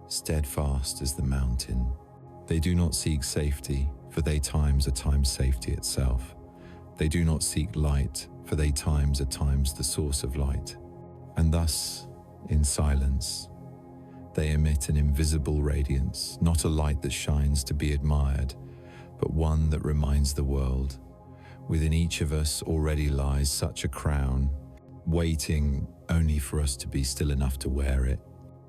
steadfast as the mountain. They do not seek safety, for they times are times safety itself. They do not seek light, for they times are times the source of light. And thus, in silence, they emit an invisible radiance, not a light that shines to be admired, but one that reminds the world. Within each of us already lies such a crown, waiting only for us to be still enough to wear it.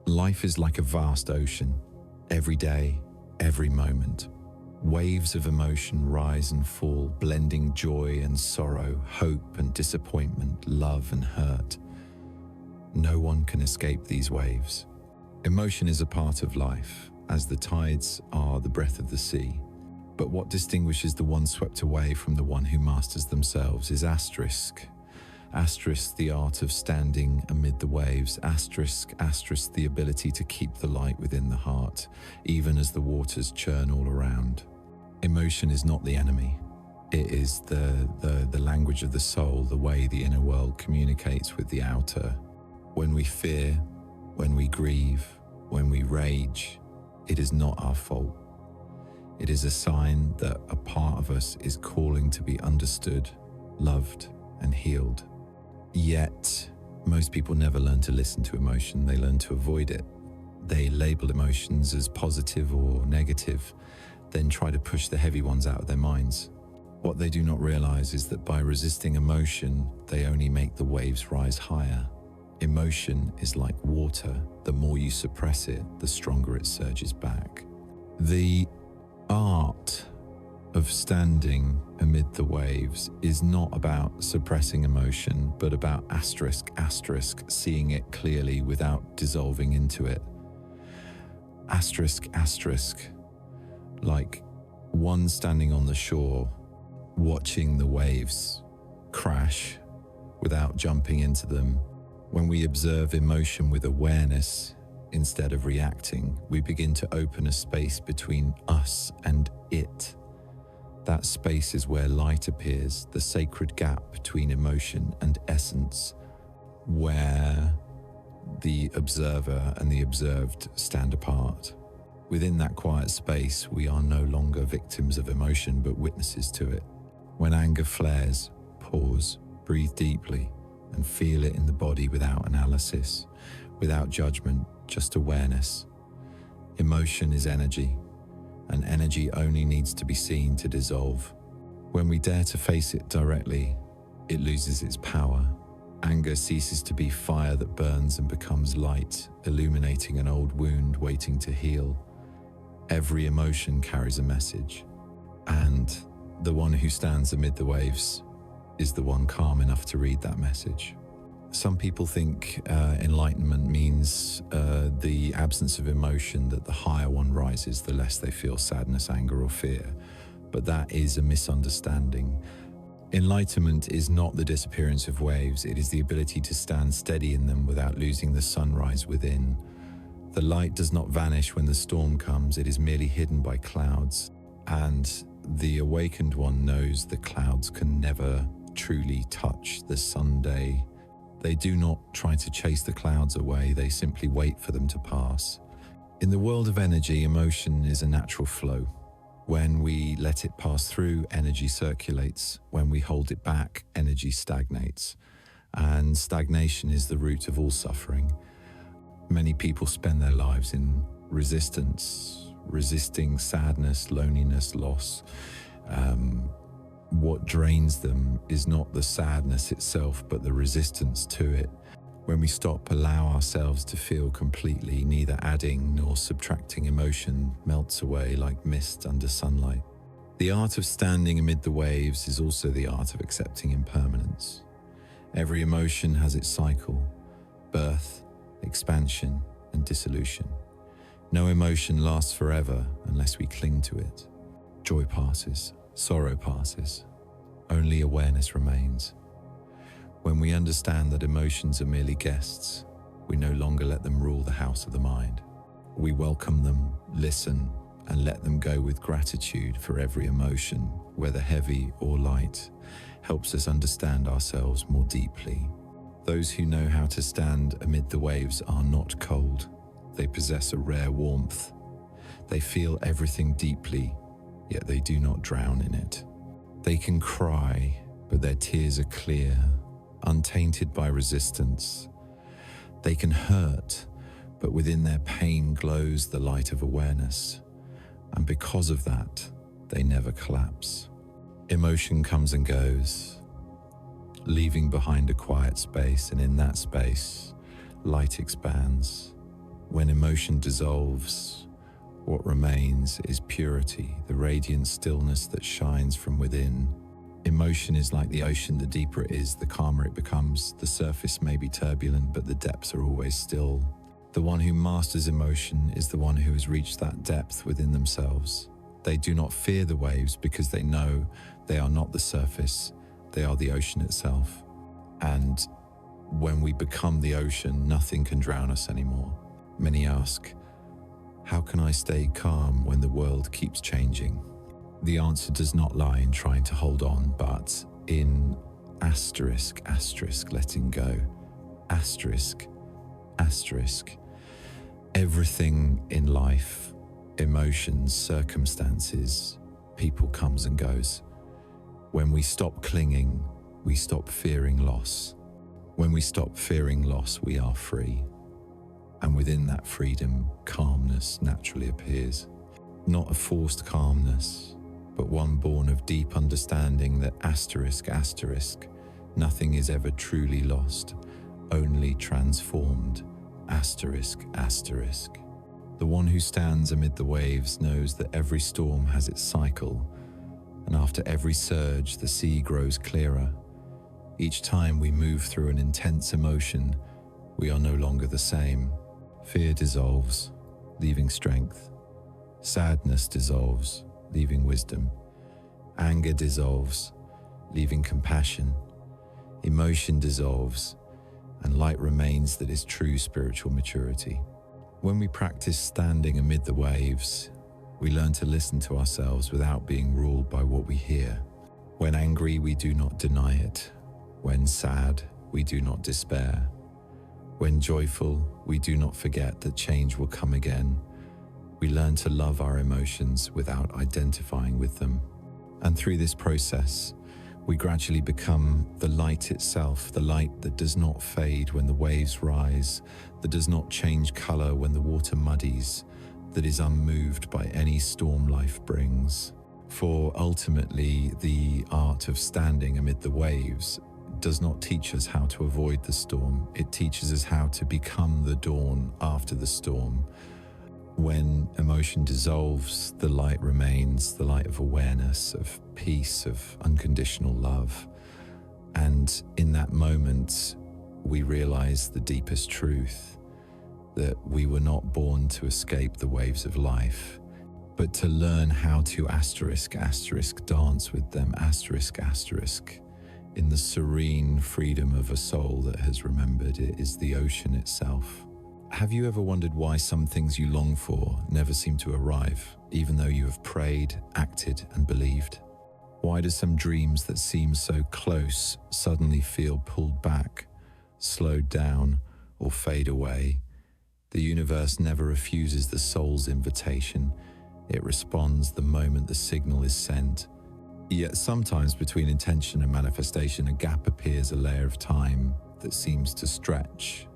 Life is like a vast ocean. Every day, every moment, waves of emotion rise and fall, blending joy and sorrow, hope and disappointment, love and hurt. No one can escape these waves. Emotion is a part of life, as the tides are the breath of the sea. But what distinguishes the one swept away from the one who masters themselves is asterisk. Asterisk, the art of standing amid the waves. Asterisk, asterisk, the ability to keep the light within the heart, even as the waters churn all around. Emotion is not the enemy. It is the language of the soul, the way the inner world communicates with the outer. When we fear, when we grieve, when we rage, it is not our fault. It is a sign that a part of us is calling to be understood, loved, and healed. Yet, most people never learn to listen to emotion, they learn to avoid it. They label emotions as positive or negative, then try to push the heavy ones out of their minds. What they do not realize is that by resisting emotion, they only make the waves rise higher. Emotion is like water. The more you suppress it, the stronger it surges back. The art of standing amid the waves is not about suppressing emotion, but about asterisk, asterisk, seeing it clearly without dissolving into it. Asterisk, asterisk, like one standing on the shore, watching the waves crash without jumping into them. When we observe emotion with awareness instead of reacting, we begin to open a space between us and it. That space is where light appears, the sacred gap between emotion and essence, where the observer and the observed stand apart. Within that quiet space, we are no longer victims of emotion, but witnesses to it. When anger flares, pause, breathe deeply, and feel it in the body without analysis, without judgment, just awareness. Emotion is energy, and energy only needs to be seen to dissolve. When we dare to face it directly, it loses its power. Anger ceases to be fire that burns and becomes light, illuminating an old wound waiting to heal. Every emotion carries a message, and the one who stands amid the waves is the one calm enough to read that message. Some people think enlightenment means the absence of emotion, that the higher one rises, the less they feel sadness, anger, or fear. But that is a misunderstanding. Enlightenment is not the disappearance of waves, it is the ability to stand steady in them without losing the sunrise within. The light does not vanish when the storm comes, it is merely hidden by clouds. And the awakened one knows the clouds can never truly touch the sunday. They do not try to chase the clouds away, they simply wait for them to pass. In the world of energy, emotion is a natural flow. When we let it pass through, energy circulates. When we hold it back, energy stagnates. And stagnation is the root of all suffering. Many people spend their lives in resistance, resisting sadness, loneliness, loss. What drains them is not the sadness itself, but the resistance to it. When we allow ourselves to feel completely, neither adding nor subtracting emotion melts away like mist under sunlight. The art of standing amid the waves is also the art of accepting impermanence. Every emotion has its cycle: birth, expansion, and dissolution. No emotion lasts forever unless we cling to it. Joy passes, sorrow passes. Only awareness remains. When we understand that emotions are merely guests, we no longer let them rule the house of the mind. We welcome them, listen, and let them go with gratitude, for every emotion, whether heavy or light, helps us understand ourselves more deeply. Those who know how to stand amid the waves are not cold. They possess a rare warmth. They feel everything deeply, yet they do not drown in it. They can cry, but their tears are clear, untainted by resistance. They can hurt, but within their pain glows the light of awareness. And because of that, they never collapse. Emotion comes and goes, leaving behind a quiet space, and in that space, light expands. When emotion dissolves, what remains is purity, the radiant stillness that shines from within. Emotion is like the ocean. The deeper it is, the calmer it becomes. The surface may be turbulent, but the depths are always still. The one who masters emotion is the one who has reached that depth within themselves. They do not fear the waves because they know they are not the surface, they are the ocean itself. And when we become the ocean, nothing can drown us anymore. Many ask, how can I stay calm when the world keeps changing? The answer does not lie in trying to hold on, but in asterisk, letting go. Asterisk. Everything in life, emotions, circumstances, people comes and goes. When we stop clinging, we stop fearing loss. When we stop fearing loss, we are free. And within that freedom, calmness naturally appears. Not a forced calmness, but one born of deep understanding that asterisk, nothing is ever truly lost, only transformed. Asterisk. The one who stands amid the waves knows that every storm has its cycle, and after every surge, the sea grows clearer. Each time we move through an intense emotion, we are no longer the same. Fear dissolves, leaving strength. Sadness dissolves, leaving wisdom. Anger dissolves, leaving compassion. Emotion dissolves, and light remains that is true spiritual maturity. When we practice standing amid the waves, we learn to listen to ourselves without being ruled by what we hear. When angry, we do not deny it. When sad, we do not despair. When joyful, we do not forget that change will come again. We learn to love our emotions without identifying with them. And through this process, we gradually become the light itself, the light that does not fade when the waves rise, that does not change color when the water muddies, that is unmoved by any storm life brings. For ultimately, the art of standing amid the waves does not teach us how to avoid the storm. It teaches us how to become the dawn after the storm. When emotion dissolves, the light remains, the light of awareness, of peace, of unconditional love. And in that moment, we realize the deepest truth, that we were not born to escape the waves of life, but to learn how to asterisk dance with them, asterisk, in the serene freedom of a soul that has remembered it is the ocean itself. Have you ever wondered why some things you long for never seem to arrive, even though you have prayed, acted, and believed? Why do some dreams that seem so close suddenly feel pulled back, slowed down, or fade away? The universe never refuses the soul's invitation. It responds the moment the signal is sent. Yet sometimes between intention and manifestation, a gap appears, a layer of time that seems to stretch.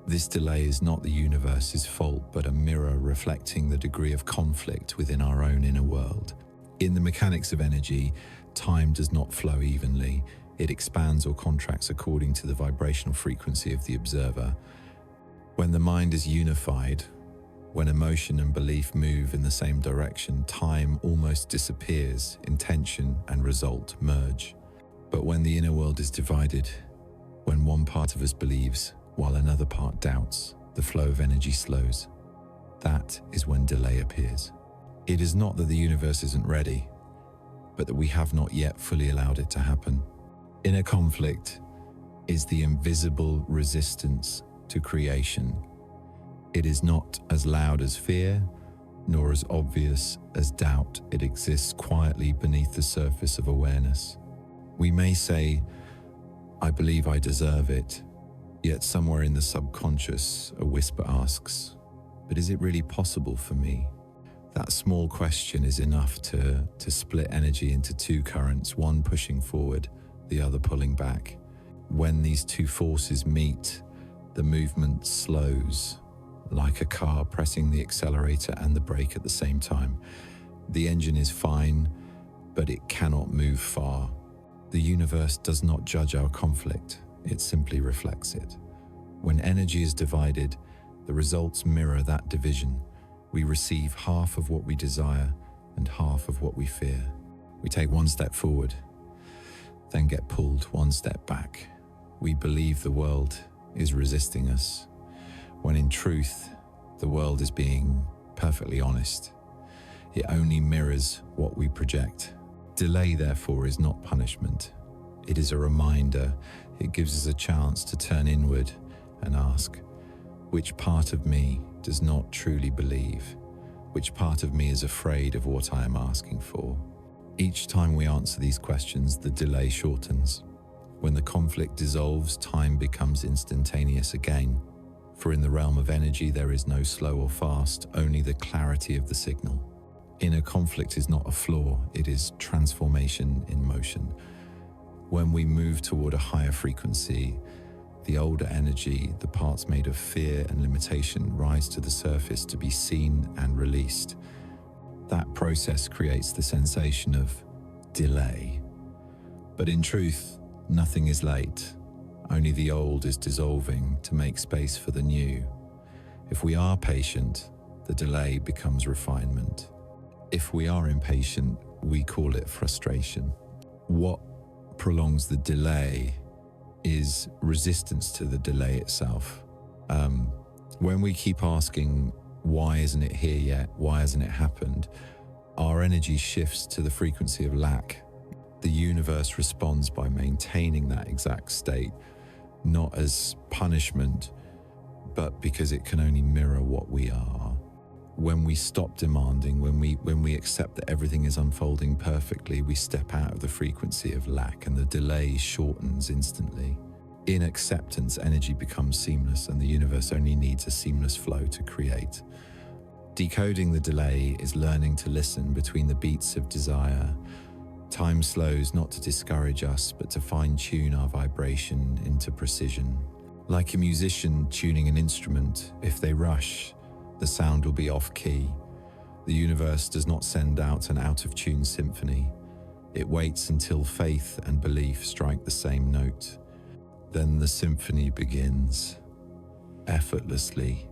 This delay is not the universe's fault, but a mirror reflecting the degree of conflict within our own inner world. In the mechanics of energy, time does not flow evenly. It expands or contracts according to the vibrational frequency of the observer. When the mind is unified, when emotion and belief move in the same direction, time almost disappears, intention and result merge. But when the inner world is divided, when one part of us believes, while another part doubts, the flow of energy slows. That is when delay appears. It is not that the universe isn't ready, but that we have not yet fully allowed it to happen. Inner conflict is the invisible resistance to creation. It is not as loud as fear, nor as obvious as doubt. It exists quietly beneath the surface of awareness. We may say, I believe I deserve it, yet somewhere in the subconscious, a whisper asks, but is it really possible for me? That small question is enough to split energy into two currents, one pushing forward, the other pulling back. When these two forces meet, the movement slows, like a car pressing the accelerator and the brake at the same time. The engine is fine, but it cannot move far. The universe does not judge our conflict. It simply reflects it. When energy is divided, the results mirror that division. We receive half of what we desire and half of what we fear. We take one step forward, then get pulled one step back. We believe the world is resisting us, when in truth, the world is being perfectly honest. It only mirrors what we project. Delay, therefore, is not punishment. It is a reminder. It gives us a chance to turn inward and ask, which part of me does not truly believe? Which part of me is afraid of what I am asking for? Each time we answer these questions, the delay shortens. When the conflict dissolves, time becomes instantaneous again. For in the realm of energy, there is no slow or fast, only the clarity of the signal. Inner conflict is not a flaw, it is transformation in motion. When we move toward a higher frequency, the older energy, the parts made of fear and limitation, rise to the surface to be seen and released. That process creates the sensation of delay. But in truth, nothing is late. Only the old is dissolving to make space for the new. If we are patient, the delay becomes refinement. If we are impatient, we call it frustration. What prolongs the delay is resistance to the delay itself. When we keep asking, why isn't it here yet? Why hasn't it happened? Our energy shifts to the frequency of lack. The universe responds by maintaining that exact state, not as punishment, but because it can only mirror what we are. When we stop demanding, when we accept that everything is unfolding perfectly, we step out of the frequency of lack and the delay shortens instantly. In acceptance, energy becomes seamless and the universe only needs a seamless flow to create. Decoding the delay is learning to listen between the beats of desire. Time slows not to discourage us, but to fine-tune our vibration into precision. Like a musician tuning an instrument, if they rush, the sound will be off-key. The universe does not send out an out-of-tune symphony. It waits until faith and belief strike the same note. Then the symphony begins, effortlessly.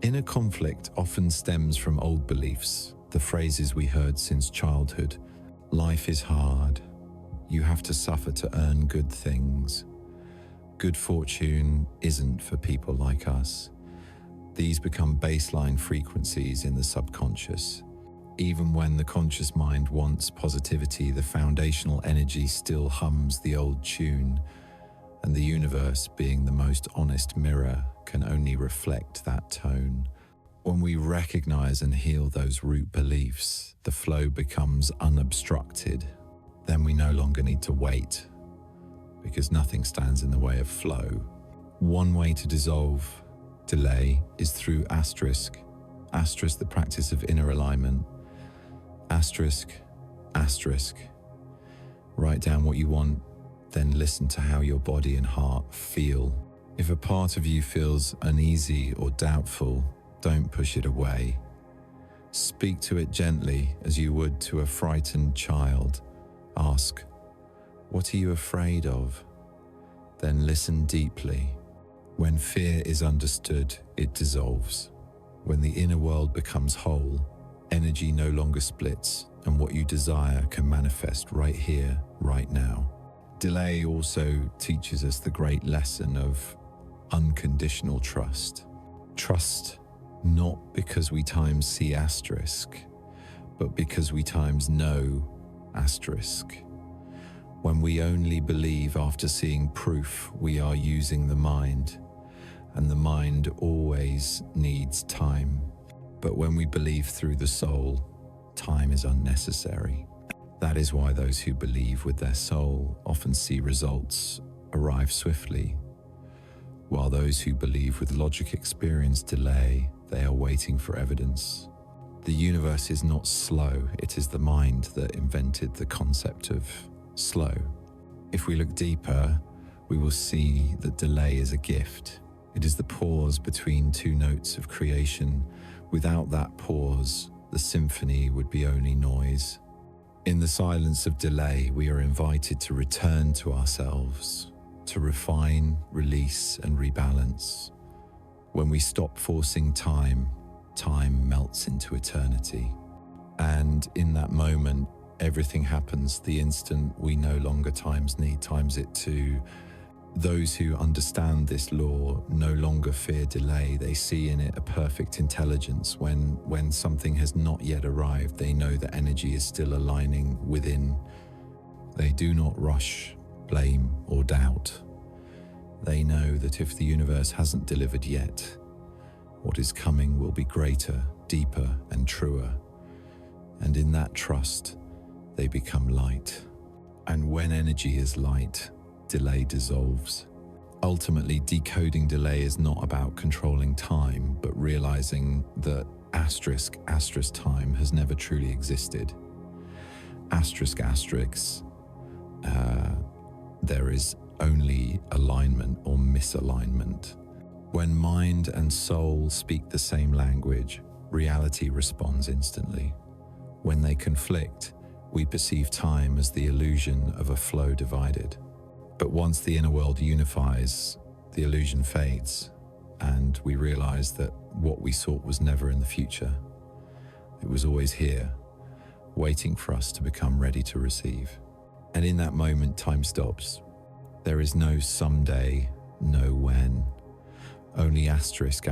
Inner conflict often stems from old beliefs, the phrases we heard since childhood. Life is hard. You have to suffer to earn good things. Good fortune isn't for people like us. These become baseline frequencies in the subconscious. Even when the conscious mind wants positivity, the foundational energy still hums the old tune, and the universe, being the most honest mirror, can only reflect that tone. When we recognize and heal those root beliefs, the flow becomes unobstructed. Then we no longer need to wait, because nothing stands in the way of flow. One way to dissolve delay is through asterisk, the practice of inner alignment. Asterisk. Write down what you want, then listen to how your body and heart feel. If a part of you feels uneasy or doubtful, don't push it away. Speak to it gently as you would to a frightened child. Ask, what are you afraid of? Then listen deeply. When fear is understood, it dissolves. When the inner world becomes whole, energy no longer splits, and what you desire can manifest right here, right now. Delay also teaches us the great lesson of unconditional trust. Trust not because we times see asterisk, but because we times know asterisk. When we only believe after seeing proof, we are using the mind, and the mind always needs time. But when we believe through the soul, time is unnecessary. That is why those who believe with their soul often see results arrive swiftly, while those who believe with logic experience delay. They are waiting for evidence. The universe is not slow, it is the mind that invented the concept of slow. If we look deeper, we will see that delay is a gift. It is the pause between two notes of creation. Without that pause, the symphony would be only noise. In the silence of delay, we are invited to return to ourselves, to refine, release, and rebalance. When we stop forcing time, time melts into eternity. And in that moment, everything happens the instant we no longer times it to Those who understand this law no longer fear delay. They see in it a perfect intelligence. When something has not yet arrived, they know that energy is still aligning within. They do not rush, blame, or doubt. They know that if the universe hasn't delivered yet, what is coming will be greater, deeper, and truer. And in that trust, they become light. And when energy is light, delay dissolves. Ultimately, decoding delay is not about controlling time, but realizing that asterisk time has never truly existed. Asterisk, there is only alignment or misalignment. When mind and soul speak the same language, reality responds instantly. When they conflict, we perceive time as the illusion of a flow divided. But once the inner world unifies, the illusion fades, and we realize that what we sought was never in the future. It was always here, waiting for us to become ready to receive. And in that moment, time stops. There is no someday, no when. Only asterisk,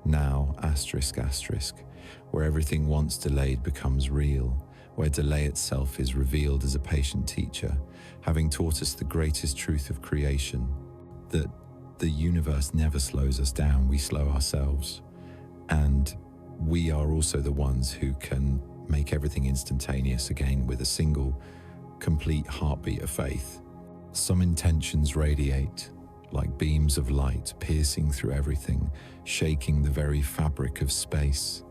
now asterisk, where everything once delayed becomes real, where delay itself is revealed as a patient teacher, having taught us the greatest truth of creation, that the universe never slows us down, we slow ourselves. And we are also the ones who can make everything instantaneous again with a single, complete heartbeat of faith. Some intentions radiate like beams of light, piercing through everything, shaking the very fabric of space.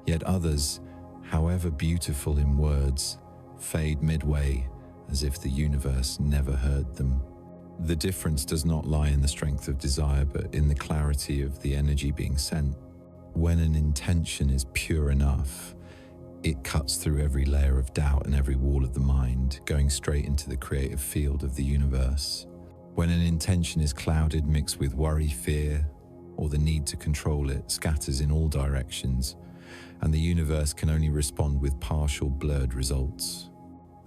Yet others, however beautiful in words, fade midway as if the universe never heard them. The difference does not lie in the strength of desire, but in the clarity of the energy being sent. When an intention is pure enough, it cuts through every layer of doubt and every wall of the mind, going straight into the creative field of the universe. When an intention is clouded, mixed with worry, fear, or the need to control it, scatters in all directions, and the universe can only respond with partial, blurred results.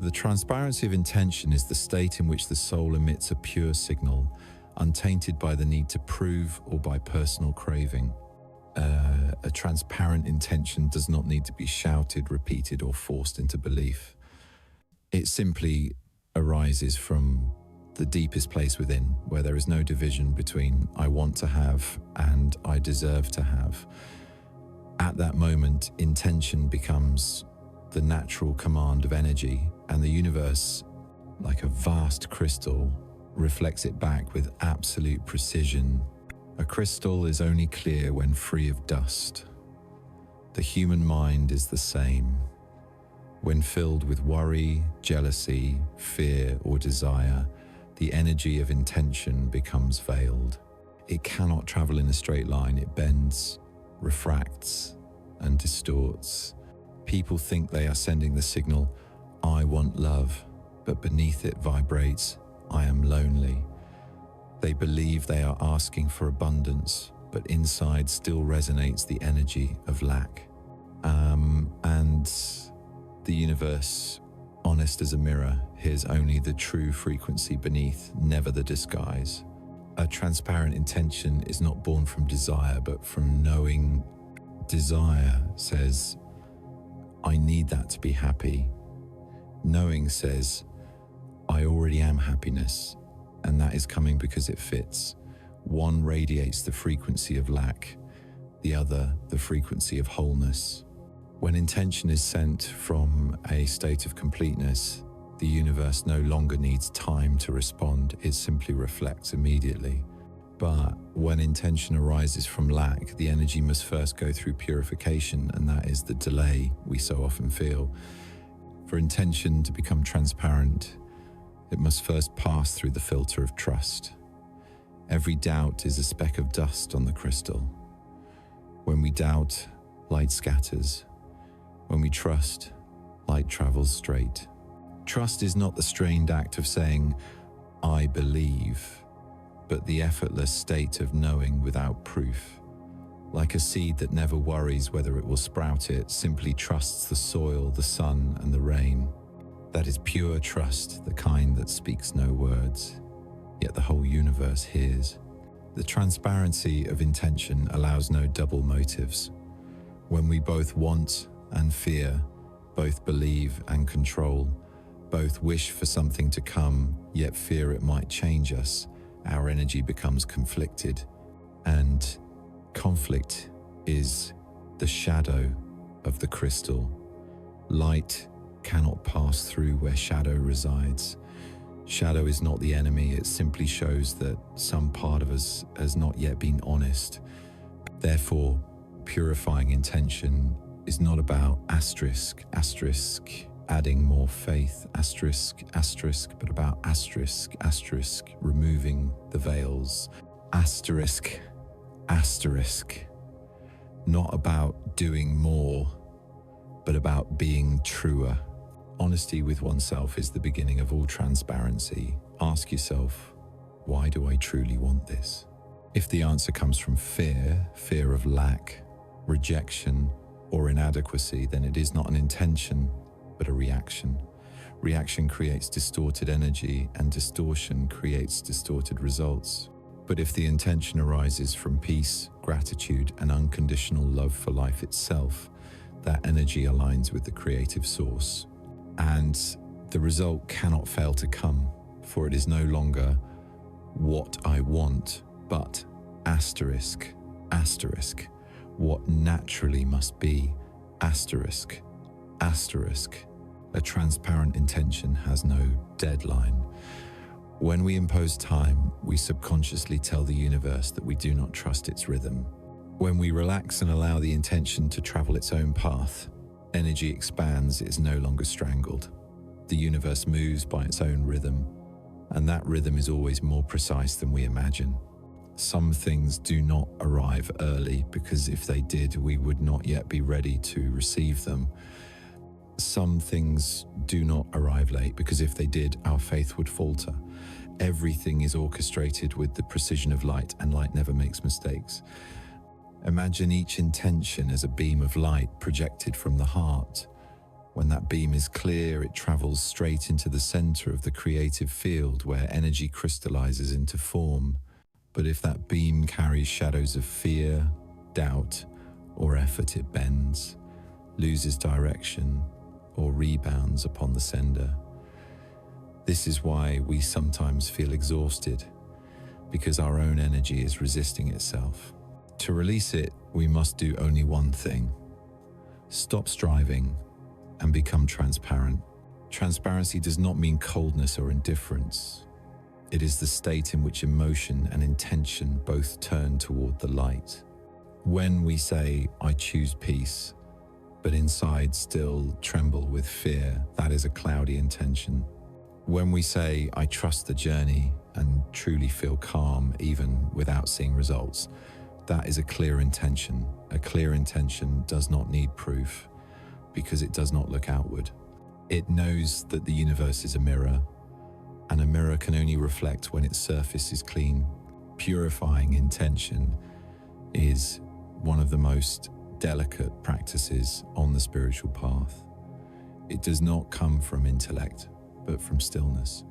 The transparency of intention is the state in which the soul emits a pure signal, untainted by the need to prove or by personal craving. A transparent intention does not need to be shouted, repeated, or forced into belief. It simply arises from the deepest place within, where there is no division between I want to have and I deserve to have. At that moment, intention becomes the natural command of energy, and the universe, like a vast crystal, reflects it back with absolute precision. A crystal is only clear when free of dust. The human mind is the same. When filled with worry, jealousy, fear, or desire, the energy of intention becomes veiled. It cannot travel in a straight line. It bends, refracts, and distorts. People think they are sending the signal, I want love, but beneath it vibrates, I am lonely. They believe they are asking for abundance, but inside still resonates the energy of lack. And the universe, honest as a mirror, hears only the true frequency beneath, never the disguise. A transparent intention is not born from desire, but from knowing. Desire says, I need that to be happy. Knowing says, I already am happiness, and that is coming because it fits. One radiates the frequency of lack, the other the frequency of wholeness. When intention is sent from a state of completeness, the universe no longer needs time to respond, it simply reflects immediately. But when intention arises from lack, the energy must first go through purification, and that is the delay we so often feel. For intention to become transparent, it must first pass through the filter of trust. Every doubt is a speck of dust on the crystal. When we doubt, light scatters. When we trust, light travels straight. Trust is not the strained act of saying, I believe, but the effortless state of knowing without proof. Like a seed that never worries whether it will sprout, it simply trusts the soil, the sun, and the rain. That is pure trust, the kind that speaks no words. yet the whole universe hears. The transparency of intention allows no double motives. When we both want and fear, both believe and control, both wish for something to come, yet fear it might change us, our energy becomes conflicted. And conflict is the shadow of the crystal. Light cannot pass through where shadow resides. Shadow is not the enemy, it simply shows that some part of us has not yet been honest. Therefore, purifying intention is not about asterisk, adding more faith, but about asterisk, removing the veils, asterisk, not about doing more, but about being truer. Honesty with oneself is the beginning of all transparency. Ask yourself, why do I truly want this? If the answer comes from fear of lack, rejection, or inadequacy, then it is not an intention, but a reaction. Reaction creates distorted energy, and distortion creates distorted results. But if the intention arises from peace, gratitude, and unconditional love for life itself, that energy aligns with the creative source. And the result cannot fail to come, for it is no longer what I want, but asterisk, what naturally must be, asterisk. A transparent intention has no deadline. When we impose time, we subconsciously tell the universe that we do not trust its rhythm. When we relax and allow the intention to travel its own path, energy expands, it is no longer strangled. The universe moves by its own rhythm, and that rhythm is always more precise than we imagine. Some things do not arrive early because if they did, we would not yet be ready to receive them. Some things do not arrive late because if they did, our faith would falter. Everything is orchestrated with the precision of light, and light never makes mistakes. Imagine each intention as a beam of light projected from the heart. When that beam is clear, it travels straight into the center of the creative field where energy crystallizes into form. But if that beam carries shadows of fear, doubt, or effort, it bends, loses direction, or rebounds upon the sender. This is why we sometimes feel exhausted, because our own energy is resisting itself. To release it, we must do only one thing: stop striving and become transparent. Transparency does not mean coldness or indifference. It is the state in which emotion and intention both turn toward the light. When we say, "I choose peace," but inside still tremble with fear, that is a cloudy intention. When we say, "I trust the journey," and truly feel calm even without seeing results, that is a clear intention. A clear intention does not need proof because it does not look outward. It knows that the universe is a mirror, and a mirror can only reflect when its surface is clean. Purifying intention is one of the most delicate practices on the spiritual path. It does not come from intellect, but from stillness.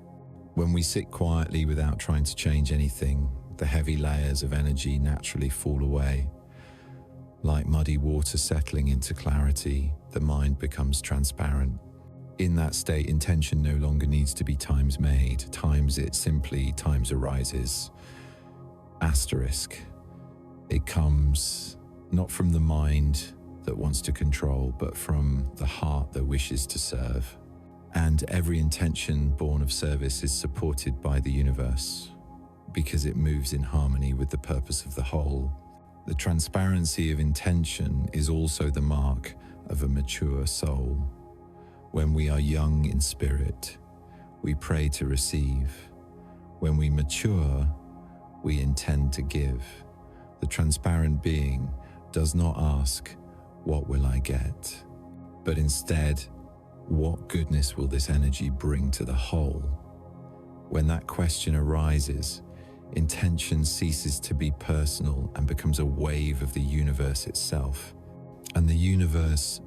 When we sit quietly without trying to change anything, the heavy layers of energy naturally fall away. Like muddy water settling into clarity, the mind becomes transparent. In that state, intention no longer needs to be times made. Times arises. Asterisk. It comes not from the mind that wants to control, but from the heart that wishes to serve. And every intention born of service is supported by the universe because it moves in harmony with the purpose of the whole. The transparency of intention is also the mark of a mature soul. When we are young in spirit, we pray to receive. When we mature, we intend to give. The transparent being does not ask, "What will I get?" but instead, "What goodness will this energy bring to the whole?" When that question arises, intention ceases to be personal and becomes a wave of the universe itself. And the universe,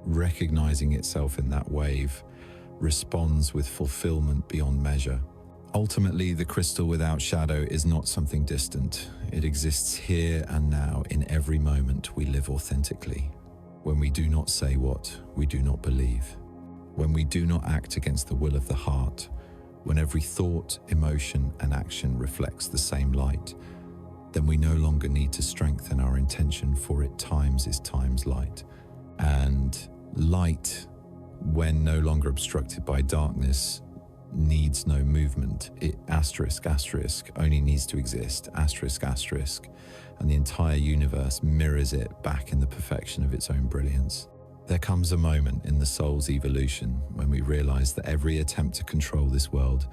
recognizing itself in that wave, responds with fulfillment beyond measure. Ultimately, the crystal without shadow is not something distant. It exists here and now in every moment we live authentically. When we do not say what we do not believe. When we do not act against the will of the heart. When every thought, emotion, and action reflects the same light, then we no longer need to strengthen our intention, for it times is times light. And light, when no longer obstructed by darkness, needs no movement. It asterisk only needs to exist, asterisk, and the entire universe mirrors it back in the perfection of its own brilliance. There comes a moment in the soul's evolution when we realize that every attempt to control this world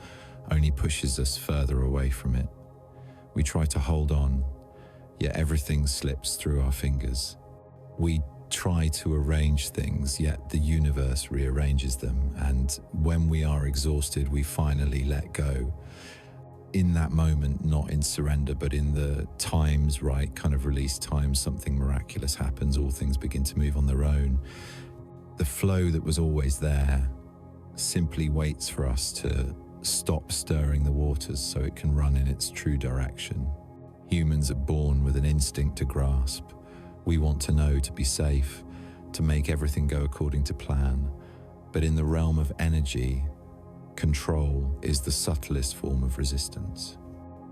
only pushes us further away from it. We try to hold on, yet everything slips through our fingers. We try to arrange things, yet the universe rearranges them, and when we are exhausted, we finally let go. In that moment, not in surrender, but in the times right kind of release time, something miraculous happens. All things begin to move on their own. The flow that was always there simply waits for us to stop stirring the waters so it can run in its true direction. Humans are born with an instinct to grasp. We want to know, to be safe, to make everything go according to plan. But in the realm of energy, control is the subtlest form of resistance.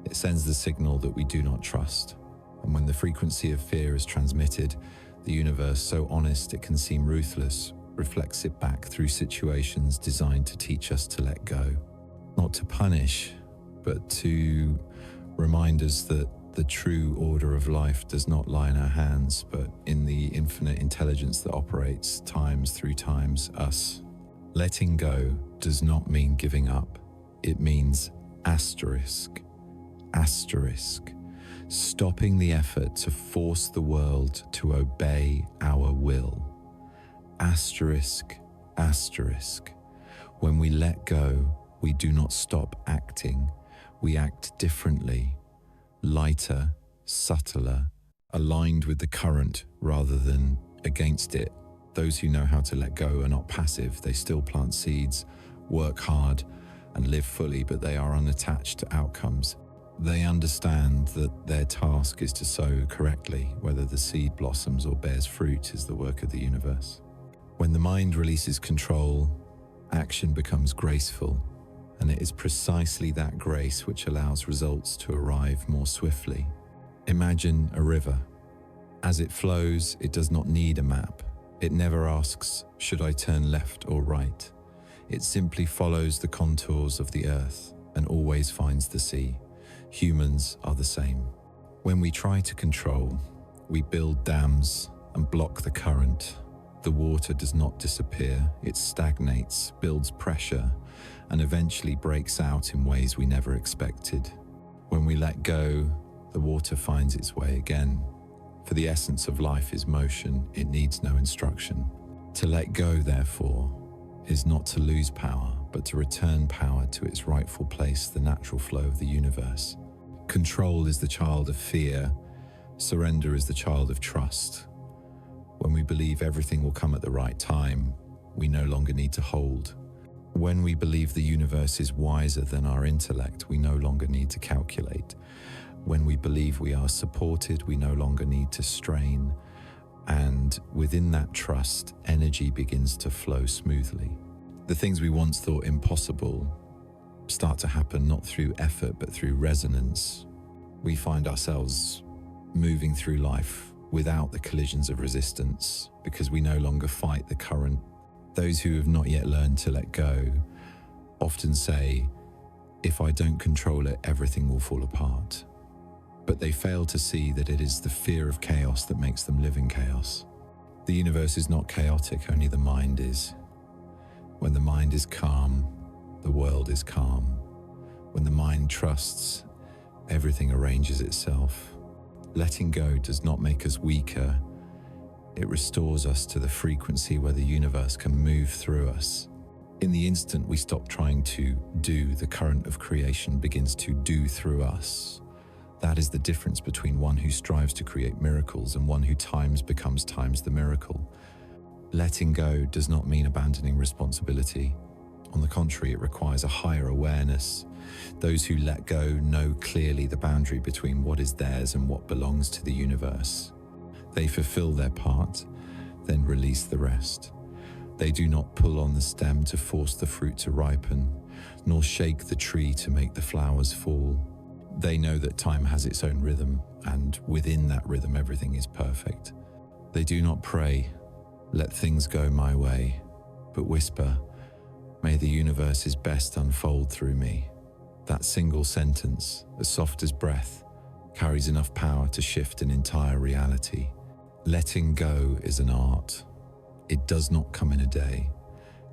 It sends the signal that we do not trust. And when the frequency of fear is transmitted, the universe, so honest it can seem ruthless, reflects it back through situations designed to teach us to let go. Not to punish, but to remind us that the true order of life does not lie in our hands, but in the infinite intelligence that operates times through times, us. Letting go does not mean giving up. It means asterisk, stopping the effort to force the world to obey our will. Asterisk. When we let go, we do not stop acting. We act differently, lighter, subtler, aligned with the current rather than against it. Those who know how to let go are not passive. They still plant seeds, work hard, and live fully, but they are unattached to outcomes. They understand that their task is to sow correctly. Whether the seed blossoms or bears fruit is the work of the universe. When the mind releases control, action becomes graceful, and it is precisely that grace which allows results to arrive more swiftly. Imagine a river. As it flows, it does not need a map. It never asks, should I turn left or right? It simply follows the contours of the earth and always finds the sea. Humans are the same. When we try to control, we build dams and block the current. The water does not disappear, it stagnates, builds pressure, and eventually breaks out in ways we never expected. When we let go, the water finds its way again. For the essence of life is motion, it needs no instruction. To let go, therefore, is not to lose power, but to return power to its rightful place, the natural flow of the universe. Control is the child of fear, surrender is the child of trust. When we believe everything will come at the right time, we no longer need to hold. When we believe the universe is wiser than our intellect, we no longer need to calculate. When we believe we are supported, we no longer need to strain. And within that trust, energy begins to flow smoothly. The things we once thought impossible start to happen not through effort, but through resonance. We find ourselves moving through life without the collisions of resistance because we no longer fight the current. Those who have not yet learned to let go often say, if I don't control it, everything will fall apart. But they fail to see that it is the fear of chaos that makes them live in chaos. The universe is not chaotic, only the mind is. When the mind is calm, the world is calm. When the mind trusts, everything arranges itself. Letting go does not make us weaker. It restores us to the frequency where the universe can move through us. In the instant we stop trying to do, the current of creation begins to do through us. That is the difference between one who strives to create miracles and one who times becomes times the miracle. Letting go does not mean abandoning responsibility. On the contrary, it requires a higher awareness. Those who let go know clearly the boundary between what is theirs and what belongs to the universe. They fulfill their part, then release the rest. They do not pull on the stem to force the fruit to ripen, nor shake the tree to make the flowers fall. They know that time has its own rhythm, and within that rhythm everything is perfect. They do not pray, "Let things go my way," but whisper, "May the universe's best unfold through me." That single sentence, as soft as breath, carries enough power to shift an entire reality. Letting go is an art. It does not come in a day.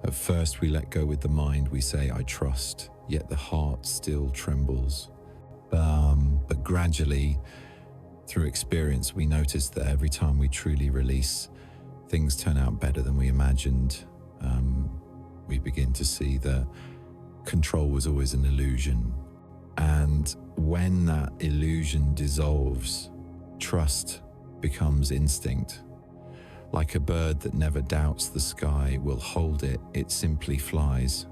At first we let go with the mind, we say, "I trust," yet the heart still trembles. But gradually, through experience, we notice that every time we truly release, things turn out better than we imagined. We begin to see that control was always an illusion. And when that illusion dissolves, trust becomes instinct. Like a bird that never doubts the sky will hold it, it simply flies.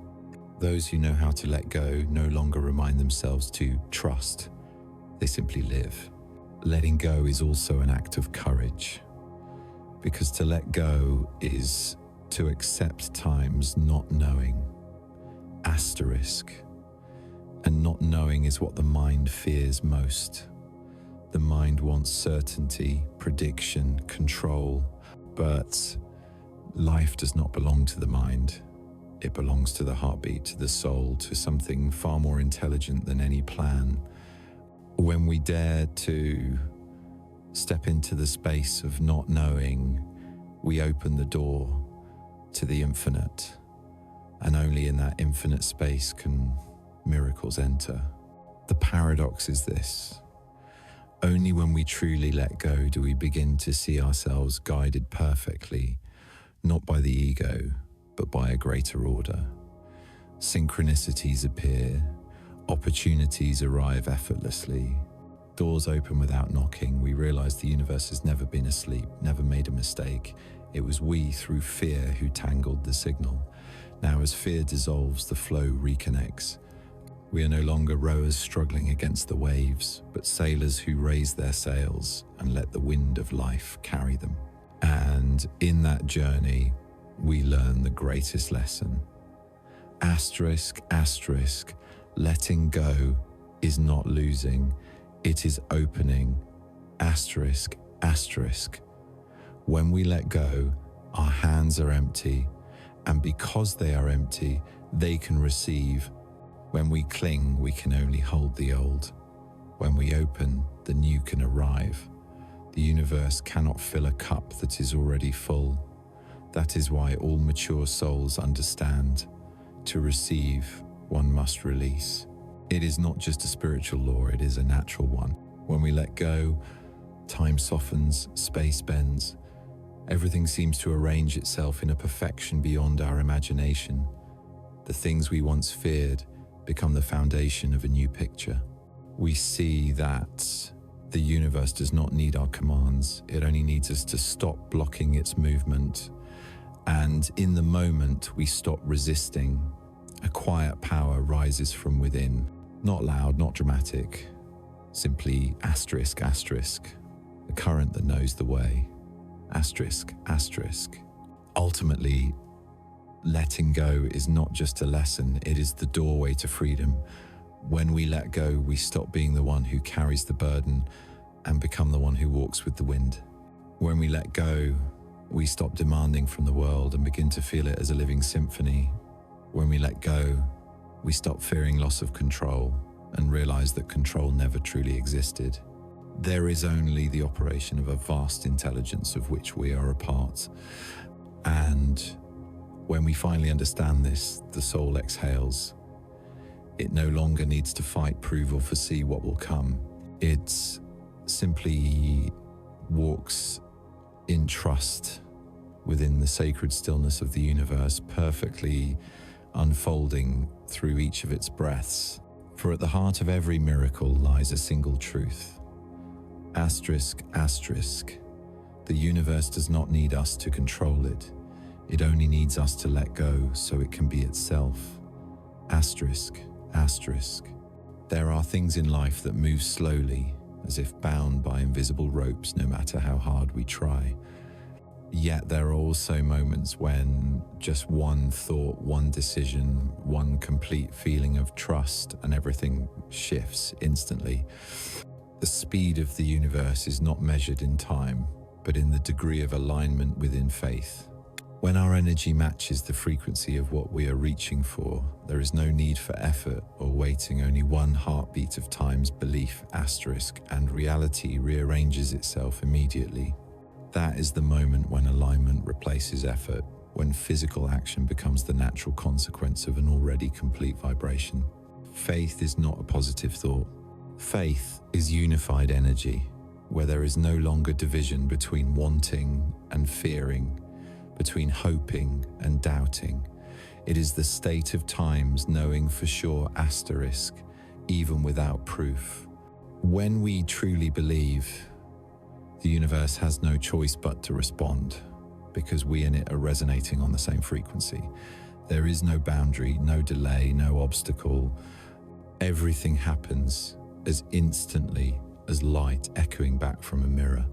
Those who know how to let go no longer remind themselves to trust. They simply live. Letting go is also an act of courage, because to let go is to accept times not knowing. Asterisk. And not knowing is what the mind fears most. The mind wants certainty, prediction, control, but life does not belong to the mind. It belongs to the heartbeat, to the soul, to something far more intelligent than any plan. When we dare to step into the space of not knowing, we open the door to the infinite, and only in that infinite space can miracles enter. The paradox is this: only when we truly let go do we begin to see ourselves guided perfectly, not by the ego, but by a greater order. Synchronicities appear, opportunities arrive effortlessly, doors open without knocking. We realize the universe has never been asleep, never made a mistake. It was we, through fear, who tangled the signal. Now, as fear dissolves, the flow reconnects. We are no longer rowers struggling against the waves, but sailors who raise their sails and let the wind of life carry them. And in that journey, we learn the greatest lesson. Asterisk, asterisk, letting go is not losing, it is opening. Asterisk, asterisk. When we let go, our hands are empty, and because they are empty, they can receive. When we cling, we can only hold the old. When we open, the new can arrive. The universe cannot fill a cup that is already full. That is why all mature souls understand. To receive, one must release. It is not just a spiritual law, it is a natural one. When we let go, time softens, space bends. Everything seems to arrange itself in a perfection beyond our imagination. The things we once feared become the foundation of a new picture. We see that the universe does not need our commands. It only needs us to stop blocking its movement. And in the moment we stop resisting, a quiet power rises from within. Not loud, not dramatic, simply asterisk, asterisk, the current that knows the way. Asterisk, asterisk. Ultimately, letting go is not just a lesson, it is the doorway to freedom. When we let go, we stop being the one who carries the burden and become the one who walks with the wind. When we let go, we stop demanding from the world and begin to feel it as a living symphony. When we let go, we stop fearing loss of control and realize that control never truly existed. There is only the operation of a vast intelligence of which we are a part. And when we finally understand this, the soul exhales. It no longer needs to fight, prove, or foresee what will come. It simply walks in trust within the sacred stillness of the universe, perfectly unfolding through each of its breaths. For at the heart of every miracle lies a single truth. Asterisk, asterisk. The universe does not need us to control it. It only needs us to let go so it can be itself. Asterisk, asterisk. There are things in life that move slowly, as if bound by invisible ropes, no matter how hard we try. Yet there are also moments when just one thought, one decision, one complete feeling of trust, and everything shifts instantly. The speed of the universe is not measured in time, but in the degree of alignment within faith. When our energy matches the frequency of what we are reaching for, there is no need for effort or waiting. Only one heartbeat of time's belief, asterisk, and reality rearranges itself immediately. That is the moment when alignment replaces effort, when physical action becomes the natural consequence of an already complete vibration. Faith is not a positive thought. Faith is unified energy, where there is no longer division between wanting and fearing, between hoping and doubting. It is the state of times knowing for sure, asterisk, even without proof. When we truly believe, the universe has no choice but to respond, because we and it are resonating on the same frequency. There is no boundary, no delay, no obstacle. Everything happens as instantly as light echoing back from a mirror.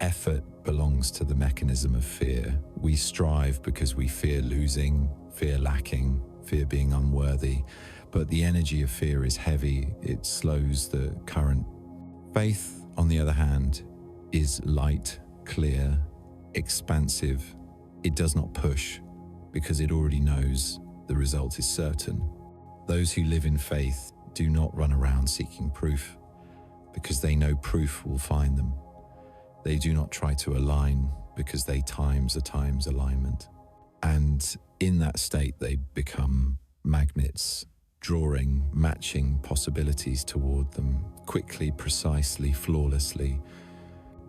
Effort belongs to the mechanism of fear. We strive because we fear losing, fear lacking, fear being unworthy. But the energy of fear is heavy. It slows the current. Faith, on the other hand, is light, clear, expansive. It does not push because it already knows the result is certain. Those who live in faith do not run around seeking proof because they know proof will find them. They do not try to align because they times alignment. And in that state, they become magnets, drawing, matching possibilities toward them quickly, precisely, flawlessly.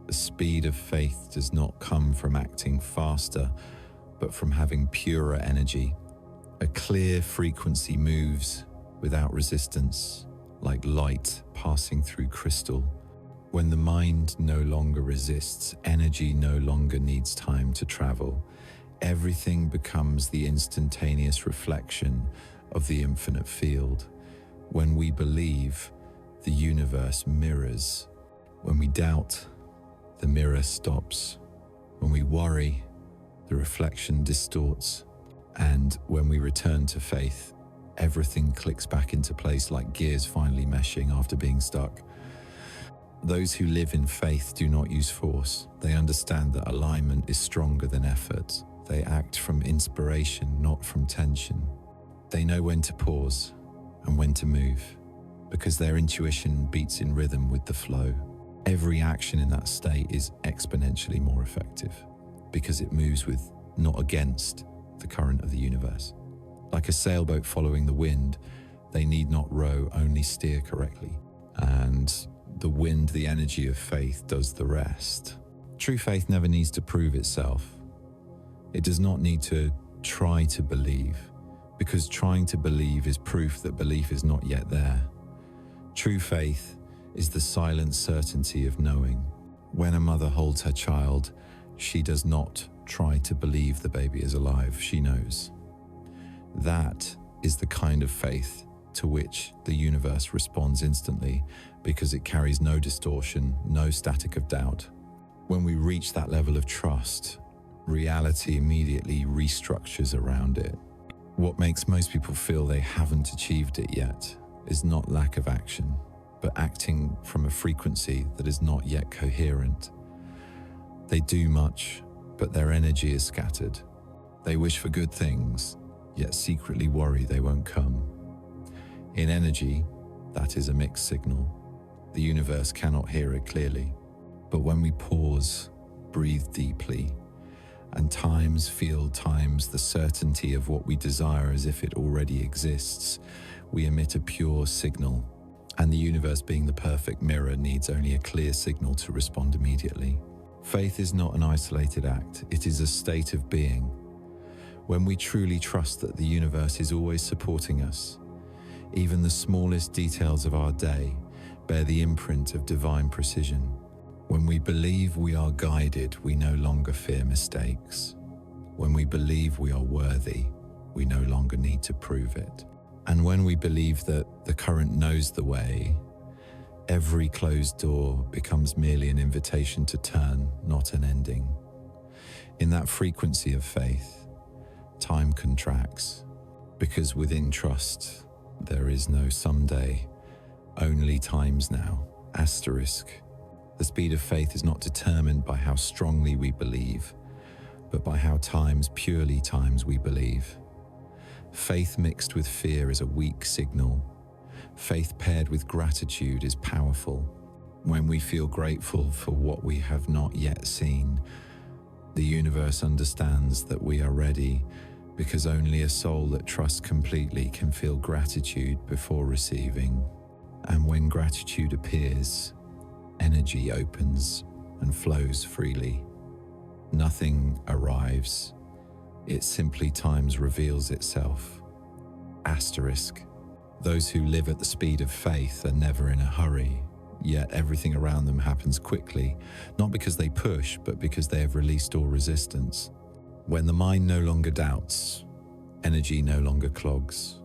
The speed of faith does not come from acting faster, but from having purer energy. A clear frequency moves without resistance, like light passing through crystal. When the mind no longer resists, energy no longer needs time to travel. Everything becomes the instantaneous reflection of the infinite field. When we believe, the universe mirrors. When we doubt, the mirror stops. When we worry, the reflection distorts. And when we return to faith, everything clicks back into place like gears finally meshing after being stuck. Those who live in faith do not use force. They understand that alignment is stronger than effort. They act from inspiration, not from tension. They know when to pause and when to move, because their intuition beats in rhythm with the flow. Every action in that state is exponentially more effective, because it moves with, not against, the current of the universe. Like a sailboat following the wind, they need not row, only steer correctly. And the wind, the energy of faith, does the rest. True faith never needs to prove itself. It does not need to try to believe, because trying to believe is proof that belief is not yet there. True faith is the silent certainty of knowing. When a mother holds her child, she does not try to believe the baby is alive. She knows. That is the kind of faith to which the universe responds instantly, because it carries no distortion, no static of doubt. When we reach that level of trust, reality immediately restructures around it. What makes most people feel they haven't achieved it yet is not lack of action, but acting from a frequency that is not yet coherent. They do much, but their energy is scattered. They wish for good things, yet secretly worry they won't come. In energy, that is a mixed signal. The universe cannot hear it clearly. But when we pause, breathe deeply, and feel the certainty of what we desire as if it already exists, we emit a pure signal. And the universe, being the perfect mirror, needs only a clear signal to respond immediately. Faith is not an isolated act, it is a state of being. When we truly trust that the universe is always supporting us, even the smallest details of our day bear the imprint of divine precision. When we believe we are guided, we no longer fear mistakes. When we believe we are worthy, we no longer need to prove it. And when we believe that the current knows the way, every closed door becomes merely an invitation to turn, not an ending. In that frequency of faith, time contracts, because within trust, there is no someday, only times now, asterisk. The speed of faith is not determined by how strongly we believe, but by how purely times we believe. Faith mixed with fear is a weak signal. Faith paired with gratitude is powerful. When we feel grateful for what we have not yet seen, the universe understands that we are ready, because only a soul that trusts completely can feel gratitude before receiving. And when gratitude appears, energy opens and flows freely. Nothing arrives. It simply times reveals itself. Asterisk. Those who live at the speed of faith are never in a hurry, yet everything around them happens quickly, not because they push, but because they have released all resistance. When the mind no longer doubts, energy no longer clogs.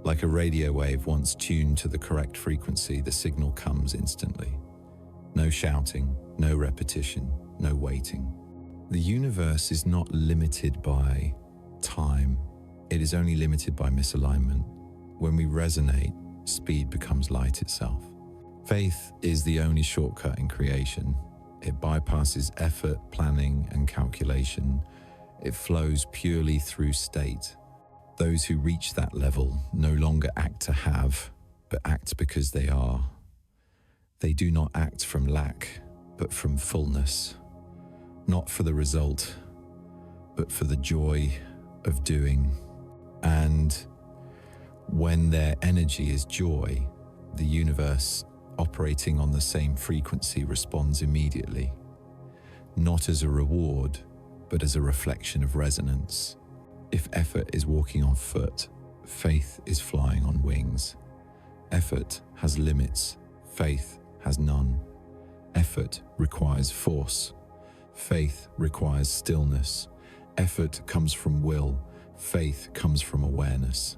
Like a radio wave once tuned to the correct frequency, the signal comes instantly. No shouting, no repetition, no waiting. The universe is not limited by time. It is only limited by misalignment. When we resonate, speed becomes light itself. Faith is the only shortcut in creation. It bypasses effort, planning, and calculation. It flows purely through state. Those who reach that level no longer act to have, but act because they are. They do not act from lack, but from fullness. Not for the result, but for the joy of doing. And when their energy is joy, the universe operating on the same frequency responds immediately, not as a reward, but as a reflection of resonance. If effort is walking on foot, faith is flying on wings. Effort has limits, faith has none. Effort requires force. Faith requires stillness. Effort comes from will. Faith comes from awareness.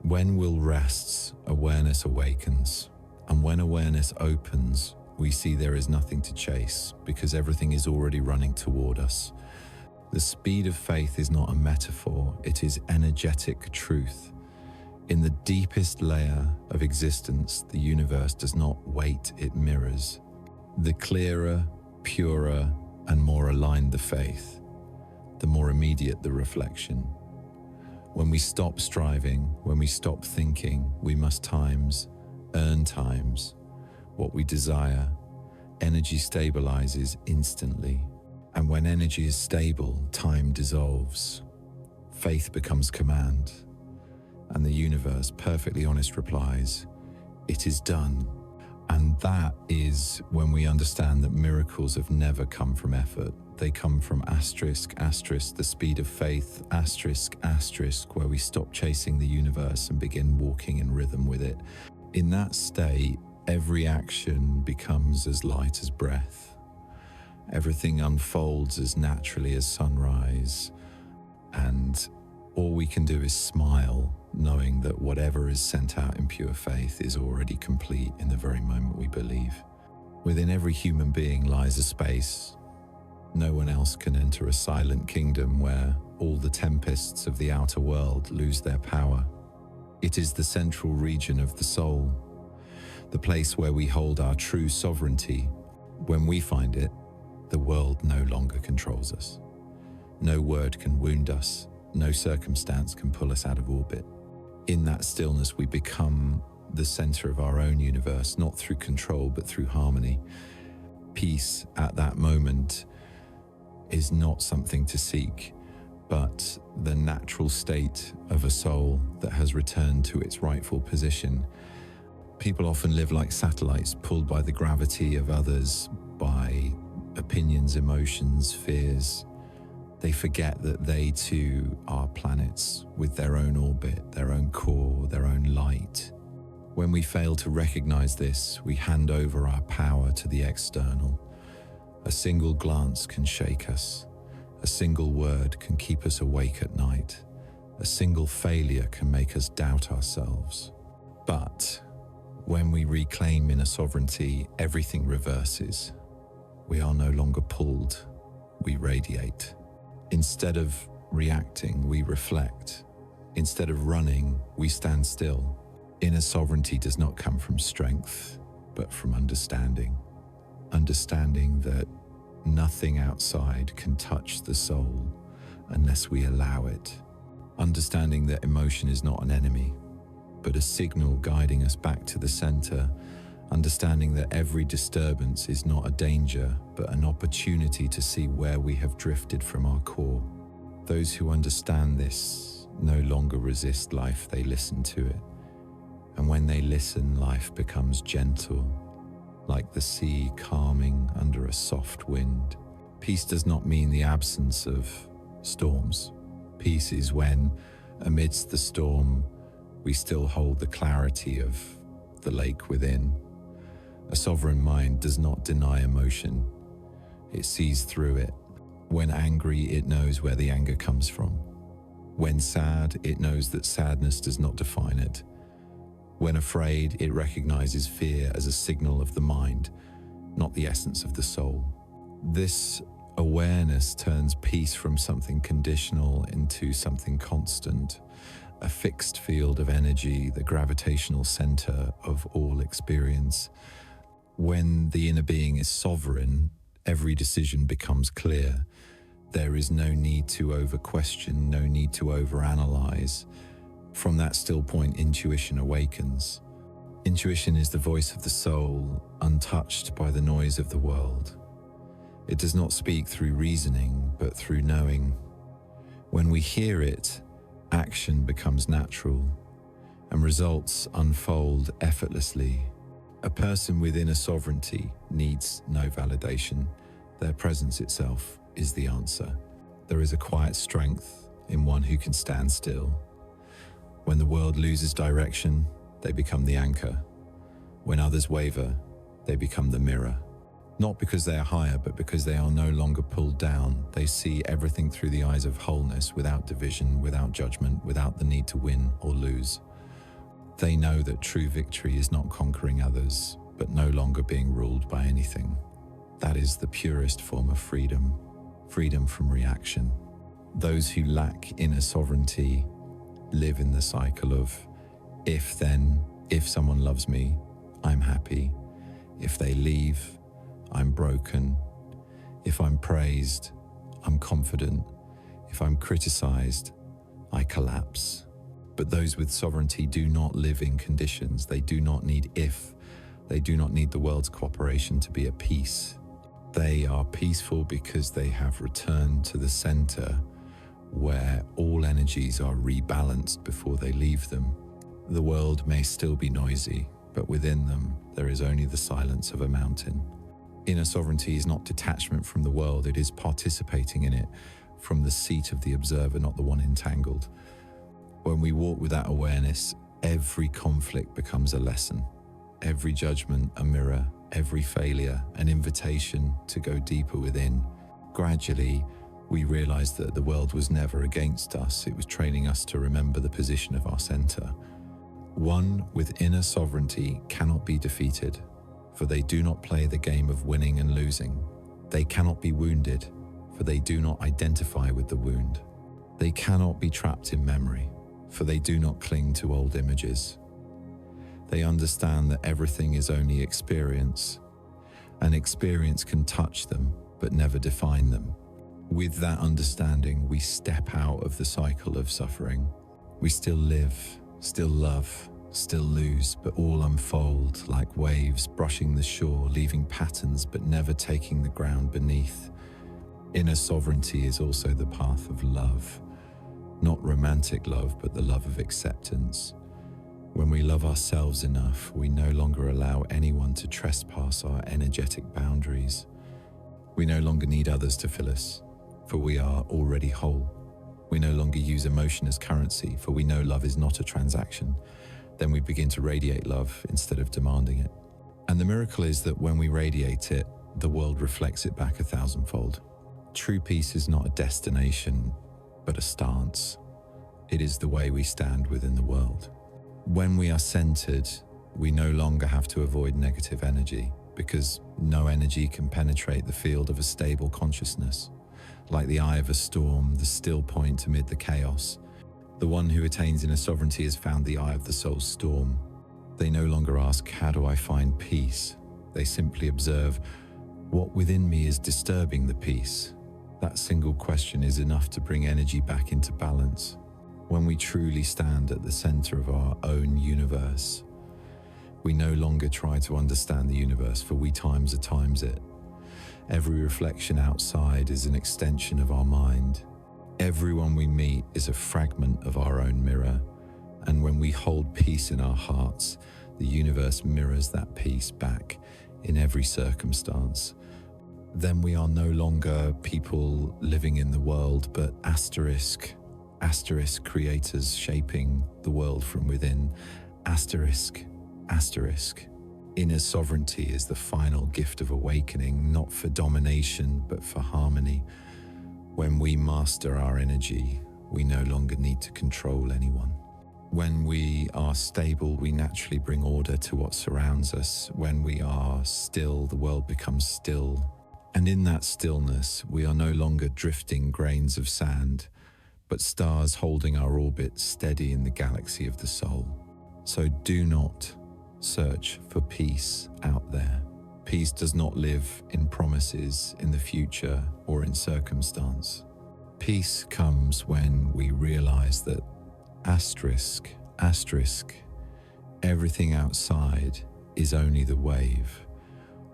When will rests, awareness awakens. And when awareness opens, we see there is nothing to chase, because everything is already running toward us. The speed of faith is not a metaphor, it is energetic truth. In the deepest layer of existence, the universe does not wait, it mirrors. The clearer, purer, and more aligned the faith, the more immediate the reflection. When we stop striving, when we stop thinking, we must earn what we desire. Energy stabilizes instantly. And when energy is stable, time dissolves. Faith becomes command. And the universe, perfectly honest, replies, "It is done." And that is when we understand that miracles have never come from effort. They come from asterisk, the speed of faith, asterisk, where we stop chasing the universe and begin walking in rhythm with it. In that state, every action becomes as light as breath. Everything unfolds as naturally as sunrise. And all we can do is smile, knowing that whatever is sent out in pure faith is already complete in the very moment we believe. Within every human being lies a space. No one else can enter a silent kingdom where all the tempests of the outer world lose their power. It is the central region of the soul, the place where we hold our true sovereignty. When we find it, the world no longer controls us. No word can wound us. No circumstance can pull us out of orbit. In that stillness, we become the center of our own universe, not through control, but through harmony. Peace at that moment is not something to seek, but the natural state of a soul that has returned to its rightful position. People often live like satellites, pulled by the gravity of others, by opinions, emotions, fears. They forget that they too are planets with their own orbit, their own core, their own light. When we fail to recognize this, we hand over our power to the external. A single glance can shake us. A single word can keep us awake at night. A single failure can make us doubt ourselves. But when we reclaim inner sovereignty, everything reverses. We are no longer pulled, we radiate. Instead of reacting, we reflect. Instead of running, we stand still. Inner sovereignty does not come from strength, but from understanding. Understanding that nothing outside can touch the soul unless we allow it. Understanding that emotion is not an enemy, but a signal guiding us back to the center. Understanding that every disturbance is not a danger, but an opportunity to see where we have drifted from our core. Those who understand this no longer resist life, they listen to it. And when they listen, life becomes gentle, like the sea calming under a soft wind. Peace does not mean the absence of storms. Peace is when, amidst the storm, we still hold the clarity of the lake within. A sovereign mind does not deny emotion. It sees through it. When angry, it knows where the anger comes from. When sad, it knows that sadness does not define it. When afraid, it recognizes fear as a signal of the mind, not the essence of the soul. This awareness turns peace from something conditional into something constant, a fixed field of energy, the gravitational center of all experience. When the inner being is sovereign, every decision becomes clear. There is no need to over-question, no need to over-analyze. From that still point, intuition awakens. Intuition is the voice of the soul, untouched by the noise of the world. It does not speak through reasoning, but through knowing. When we hear it, action becomes natural, and results unfold effortlessly. A person with inner sovereignty needs no validation. Their presence itself is the answer. There is a quiet strength in one who can stand still. When the world loses direction, they become the anchor. When others waver, they become the mirror. Not because they are higher, but because they are no longer pulled down. They see everything through the eyes of wholeness, without division, without judgment, without the need to win or lose. They know that true victory is not conquering others, but no longer being ruled by anything. That is the purest form of freedom, freedom from reaction. Those who lack inner sovereignty live in the cycle of if someone loves me, I'm happy. If they leave, I'm broken. If I'm praised, I'm confident. If I'm criticized, I collapse. But those with sovereignty do not live in conditions. They do not need if. They do not need the world's cooperation to be at peace. They are peaceful because they have returned to the center where all energies are rebalanced before they leave them. The world may still be noisy, but within them, there is only the silence of a mountain. Inner sovereignty is not detachment from the world, it is participating in it from the seat of the observer, not the one entangled. When we walk with that awareness, every conflict becomes a lesson, every judgment a mirror, every failure an invitation to go deeper within. Gradually, we realize that the world was never against us, it was training us to remember the position of our center. One with inner sovereignty cannot be defeated, for they do not play the game of winning and losing. They cannot be wounded, for they do not identify with the wound. They cannot be trapped in memory, for they do not cling to old images. They understand that everything is only experience, and experience can touch them, but never define them. With that understanding, we step out of the cycle of suffering. We still live, still love, still lose, but all unfold like waves brushing the shore, leaving patterns but never taking the ground beneath. Inner sovereignty is also the path of love, not romantic love, but the love of acceptance. When we love ourselves enough, we no longer allow anyone to trespass our energetic boundaries. We no longer need others to fill us, for we are already whole. We no longer use emotion as currency, for we know love is not a transaction. Then we begin to radiate love instead of demanding it. And the miracle is that when we radiate it, the world reflects it back 1,000-fold. True peace is not a destination, but a stance. It is the way we stand within the world. When we are centered, we no longer have to avoid negative energy, because no energy can penetrate the field of a stable consciousness. Like the eye of a storm, the still point amid the chaos, the one who attains inner sovereignty has found the eye of the soul's storm. They no longer ask, how do I find peace? They simply observe, what within me is disturbing the peace? That single question is enough to bring energy back into balance. When we truly stand at the center of our own universe, we no longer try to understand the universe, for we times it. Every reflection outside is an extension of our mind. Everyone we meet is a fragment of our own mirror. And when we hold peace in our hearts, the universe mirrors that peace back in every circumstance. Then we are no longer people living in the world, but asterisk creators shaping the world from within. Asterisk. Inner sovereignty is the final gift of awakening, not for domination, but for harmony. When we master our energy, we no longer need to control anyone. When we are stable, we naturally bring order to what surrounds us. When we are still, the world becomes still. And in that stillness, we are no longer drifting grains of sand, but stars holding our orbit steady in the galaxy of the soul. So do not search for peace out there. Peace does not live in promises, in the future, or in circumstance. Peace comes when we realize that asterisk, everything outside is only the wave,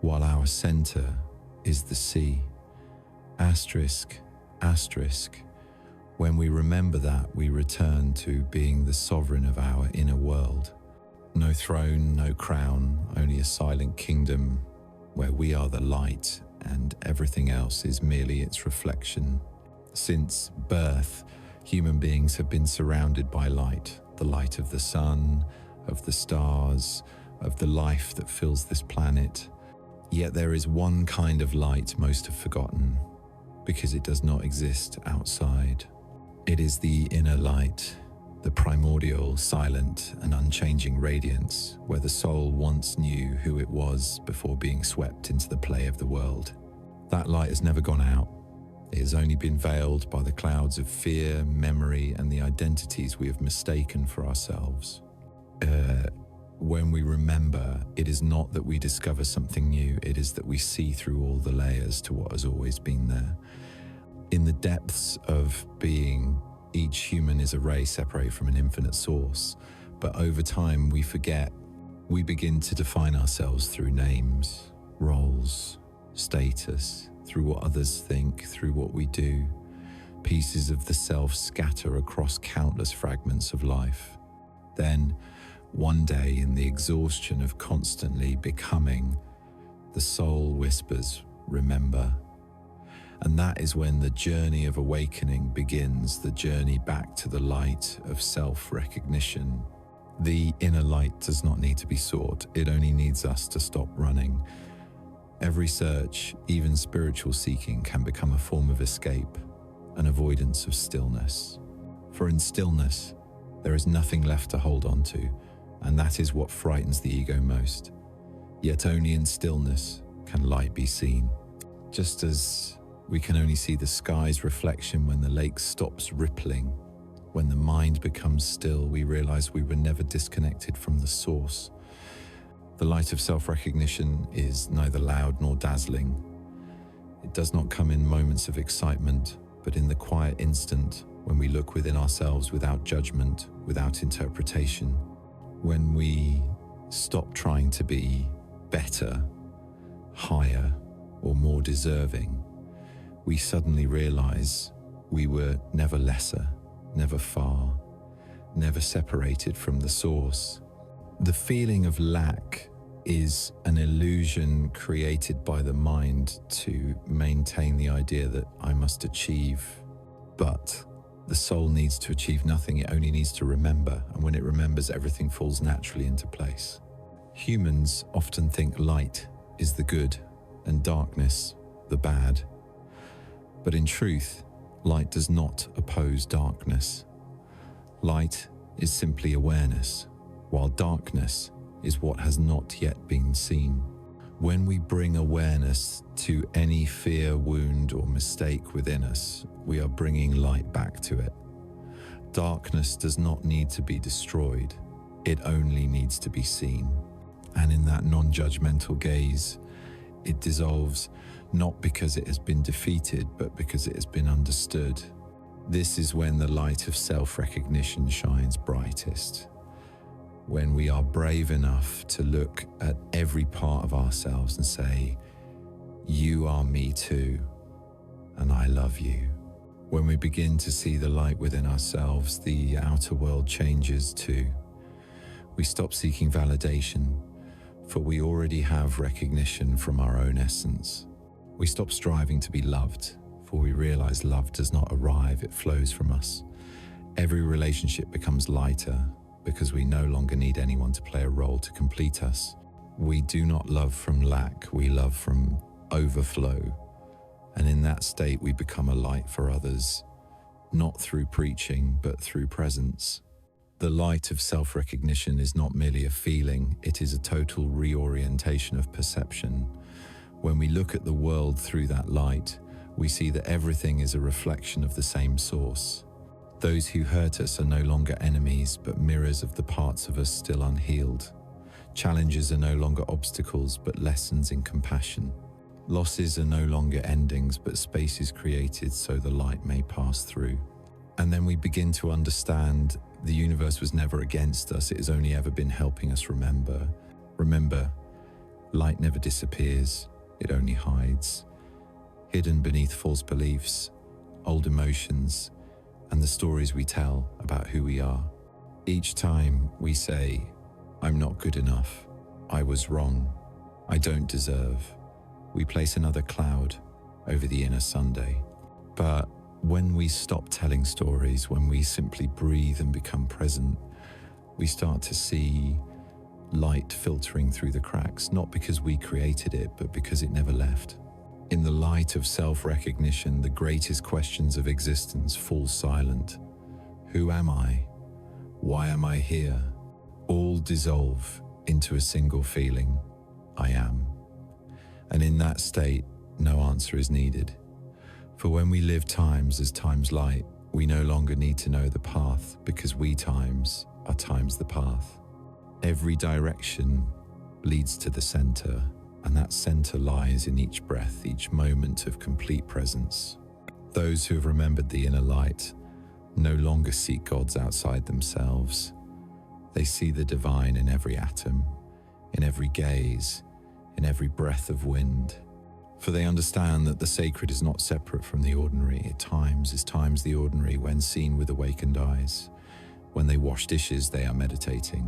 while our center is the sea. Asterisk, when we remember that, we return to being the sovereign of our inner world. No throne, no crown, only a silent kingdom where we are the light and everything else is merely its reflection. Since birth, human beings have been surrounded by light, the light of the sun, of the stars, of the life that fills this planet. Yet there is one kind of light most have forgotten, because it does not exist outside. It is the inner light, the primordial, silent, and unchanging radiance, where the soul once knew who it was before being swept into the play of the world. That light has never gone out. It has only been veiled by the clouds of fear, memory, and the identities we have mistaken for ourselves. When we remember, it is not that we discover something new, it is that we see through all the layers to what has always been there. In the depths of being, each human is a ray separated from an infinite source, but over time we forget. We begin to define ourselves through names, roles, status, through what others think, through what we do. Pieces of the self scatter across countless fragments of life. Then, one day, in the exhaustion of constantly becoming, the soul whispers, "Remember." And that is when the journey of awakening begins, the journey back to the light of self-recognition. The inner light does not need to be sought, it only needs us to stop running. Every search, even spiritual seeking, can become a form of escape, an avoidance of stillness. For in stillness, there is nothing left to hold on to, and that is what frightens the ego most. Yet only in stillness can light be seen. Just as we can only see the sky's reflection when the lake stops rippling. When the mind becomes still, we realize we were never disconnected from the source. The light of self-recognition is neither loud nor dazzling. It does not come in moments of excitement, but in the quiet instant when we look within ourselves without judgment, without interpretation. When we stop trying to be better, higher, or more deserving, we suddenly realize we were never lesser, never far, never separated from the source. The feeling of lack is an illusion created by the mind to maintain the idea that I must achieve. But the soul needs to achieve nothing, it only needs to remember, and when it remembers, everything falls naturally into place. Humans often think light is the good and darkness the bad. But in truth, light does not oppose darkness. Light is simply awareness, while darkness is what has not yet been seen. When we bring awareness to any fear, wound, or mistake within us, we are bringing light back to it. Darkness does not need to be destroyed, it only needs to be seen. And in that non-judgmental gaze, it dissolves not because it has been defeated, but because it has been understood. This is when the light of self-recognition shines brightest. When we are brave enough to look at every part of ourselves and say, "You are me too, and I love you." When we begin to see the light within ourselves, the outer world changes too. We stop seeking validation, for we already have recognition from our own essence. We stop striving to be loved, for we realize love does not arrive, it flows from us. Every relationship becomes lighter because we no longer need anyone to play a role to complete us. We do not love from lack, we love from overflow. And in that state, we become a light for others, not through preaching, but through presence. The light of self-recognition is not merely a feeling, it is a total reorientation of perception. When we look at the world through that light, we see that everything is a reflection of the same source. Those who hurt us are no longer enemies, but mirrors of the parts of us still unhealed. Challenges are no longer obstacles, but lessons in compassion. Losses are no longer endings, but spaces created so the light may pass through. And then we begin to understand the universe was never against us, it has only ever been helping us remember. Remember, light never disappears, it only hides. Hidden beneath false beliefs, old emotions, and the stories we tell about who we are. Each time we say, "I'm not good enough, I was wrong, I don't deserve," we place another cloud over the inner Sunday. But when we stop telling stories, when we simply breathe and become present, we start to see light filtering through the cracks, not because we created it, but because it never left. In the light of self-recognition, the greatest questions of existence fall silent. Who am I? Why am I here? All dissolve into a single feeling, I am. And in that state, no answer is needed. For when we live times as times light, we no longer need to know the path, because we times are times the path. Every direction leads to the center, and that center lies in each breath, each moment of complete presence. Those who have remembered the inner light no longer seek gods outside themselves. They see the divine in every atom, in every gaze, in every breath of wind. For they understand that the sacred is not separate from the ordinary. At times is times the ordinary when seen with awakened eyes. When they wash dishes, they are meditating.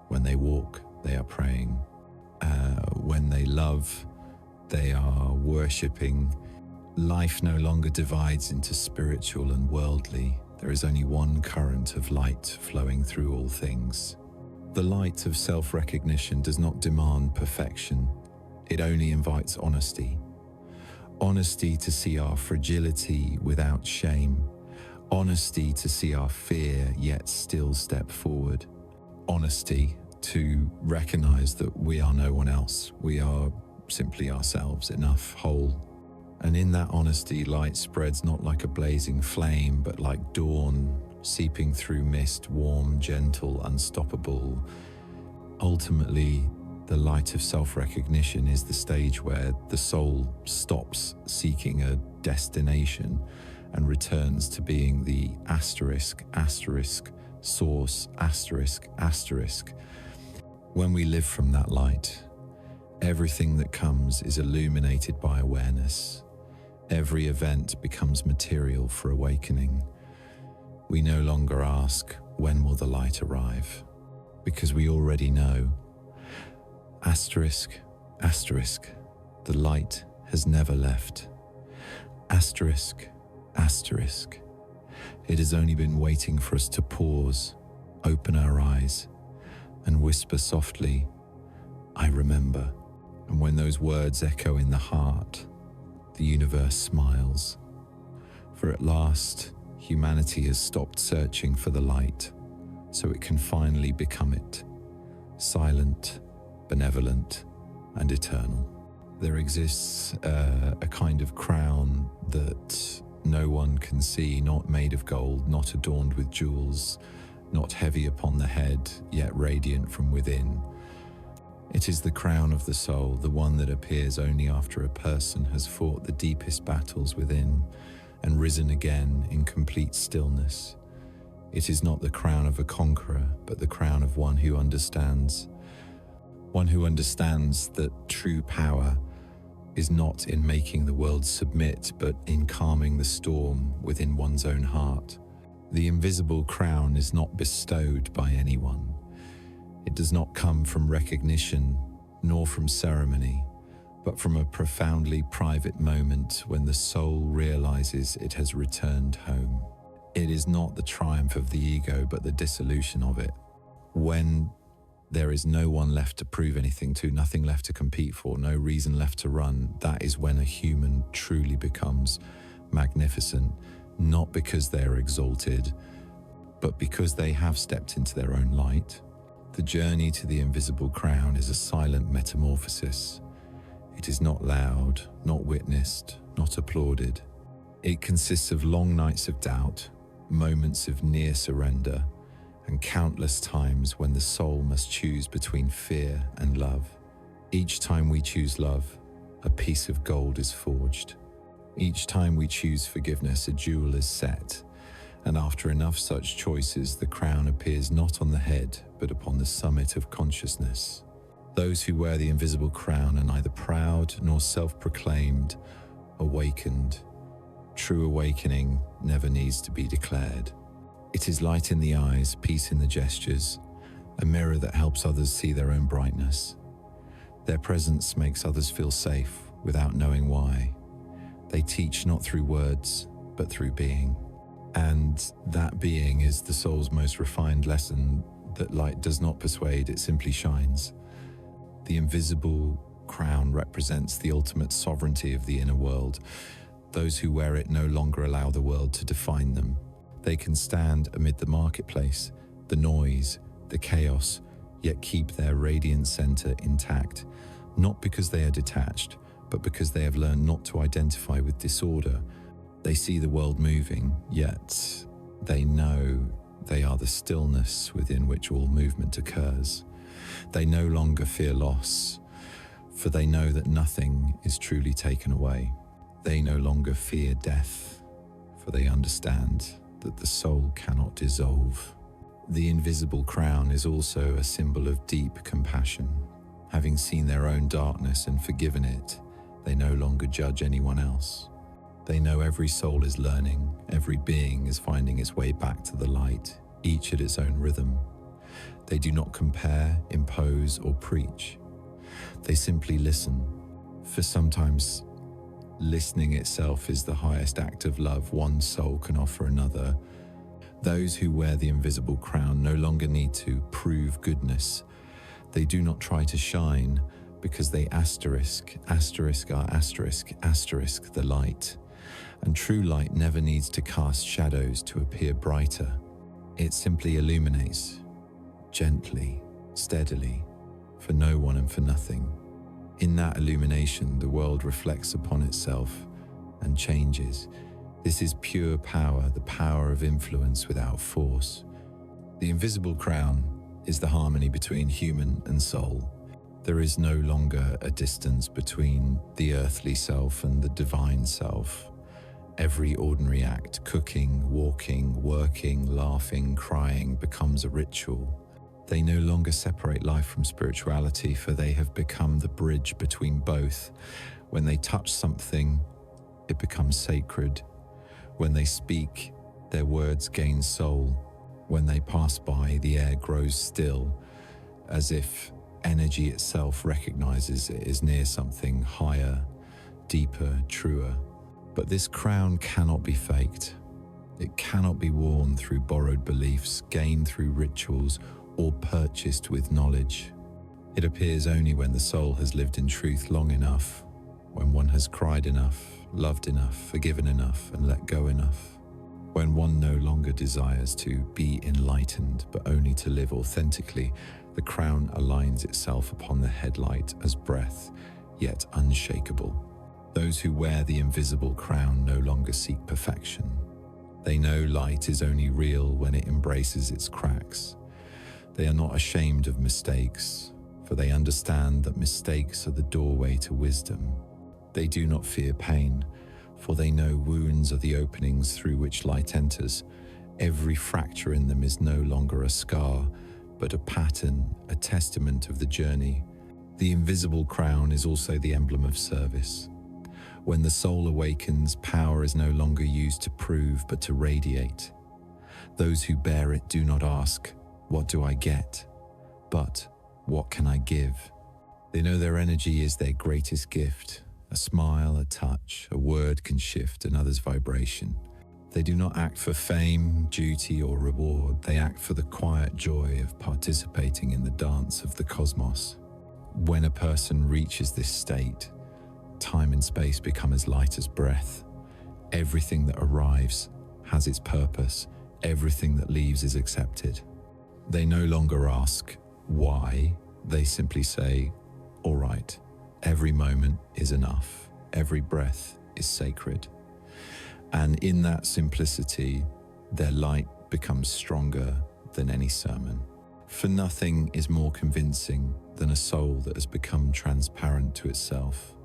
When they walk, they are praying. When they love, they are worshipping. Life no longer divides into spiritual and worldly. There is only one current of light flowing through all things. The light of self-recognition does not demand perfection. It only invites honesty. Honesty to see our fragility without shame. Honesty to see our fear yet still step forward. Honesty to recognize that we are no one else. We are simply ourselves, enough, whole. And in that honesty, light spreads not like a blazing flame, but like dawn, seeping through mist, warm, gentle, unstoppable. Ultimately, the light of self-recognition is the stage where the soul stops seeking a destination and returns to being the asterisk, asterisk, source, asterisk, asterisk. When we live from that light, everything that comes is illuminated by awareness. Every event becomes material for awakening. We no longer ask, when will the light arrive? Because we already know. Asterisk, asterisk, the light has never left. Asterisk, asterisk, it has only been waiting for us to pause, open our eyes, and whisper softly, I remember. And when those words echo in the heart, the universe smiles. For at last, humanity has stopped searching for the light, so it can finally become it, silent, benevolent, and eternal. There exists a kind of crown that no one can see, not made of gold, not adorned with jewels, not heavy upon the head, yet radiant from within. It is the crown of the soul, the one that appears only after a person has fought the deepest battles within and risen again in complete stillness. It is not the crown of a conqueror, but the crown of one who understands. One who understands that true power is not in making the world submit, but in calming the storm within one's own heart. The invisible crown is not bestowed by anyone. It does not come from recognition, nor from ceremony, but from a profoundly private moment when the soul realizes it has returned home. It is not the triumph of the ego, but the dissolution of it. When there is no one left to prove anything to, nothing left to compete for, no reason left to run, that is when a human truly becomes magnificent, not because they are exalted, but because they have stepped into their own light. The journey to the invisible crown is a silent metamorphosis. It is not loud, not witnessed, not applauded. It consists of long nights of doubt, moments of near surrender, and countless times when the soul must choose between fear and love. Each time we choose love, a piece of gold is forged. Each time we choose forgiveness, a jewel is set. And after enough such choices, the crown appears not on the head, but upon the summit of consciousness. Those who wear the invisible crown are neither proud nor self-proclaimed, awakened. True awakening never needs to be declared. It is light in the eyes, peace in the gestures, a mirror that helps others see their own brightness. Their presence makes others feel safe without knowing why. They teach not through words, but through being. And that being is the soul's most refined lesson, that light does not persuade, it simply shines. The invisible crown represents the ultimate sovereignty of the inner world. Those who wear it no longer allow the world to define them. They can stand amid the marketplace, the noise, the chaos, yet keep their radiant center intact, not because they are detached, but because they have learned not to identify with disorder. They see the world moving, yet they know they are the stillness within which all movement occurs. They no longer fear loss, for they know that nothing is truly taken away. They no longer fear death, for they understand that the soul cannot dissolve. The invisible crown is also a symbol of deep compassion. Having seen their own darkness and forgiven it, they no longer judge anyone else. They know every soul is learning, every being is finding its way back to the light, each at its own rhythm. They do not compare, impose, or preach. They simply listen, for sometimes listening itself is the highest act of love one soul can offer another. Those who wear the invisible crown no longer need to prove goodness. They do not try to shine because they asterisk the light. And true light never needs to cast shadows to appear brighter. It simply illuminates, gently, steadily, for no one and for nothing. In that illumination, the world reflects upon itself and changes. This is pure power, the power of influence without force. The invisible crown is the harmony between human and soul. There is no longer a distance between the earthly self and the divine self. Every ordinary act, cooking, walking, working, laughing, crying, becomes a ritual. They no longer separate life from spirituality, for they have become the bridge between both. When they touch something, it becomes sacred. When they speak, their words gain soul. When they pass by, the air grows still, as if energy itself recognizes it is near something higher, deeper, truer. But this crown cannot be faked. It cannot be worn through borrowed beliefs, gained through rituals, or purchased with knowledge. It appears only when the soul has lived in truth long enough, when one has cried enough, loved enough, forgiven enough, and let go enough. When one no longer desires to be enlightened, but only to live authentically, the crown aligns itself upon the headlight as breath, yet unshakable. Those who wear the invisible crown no longer seek perfection. They know light is only real when it embraces its cracks. They are not ashamed of mistakes, for they understand that mistakes are the doorway to wisdom. They do not fear pain, for they know wounds are the openings through which light enters. Every fracture in them is no longer a scar, but a pattern, a testament of the journey. The invisible crown is also the emblem of service. When the soul awakens, power is no longer used to prove, but to radiate. Those who bear it do not ask, "What do I get?" but "What can I give?" They know their energy is their greatest gift. A smile, a touch, a word can shift another's vibration. They do not act for fame, duty, or reward. They act for the quiet joy of participating in the dance of the cosmos. When a person reaches this state, time and space become as light as breath. Everything that arrives has its purpose. Everything that leaves is accepted. They no longer ask why. They simply say, "All right." Every moment is enough. Every breath is sacred. And in that simplicity, their light becomes stronger than any sermon. For nothing is more convincing than a soul that has become transparent to itself.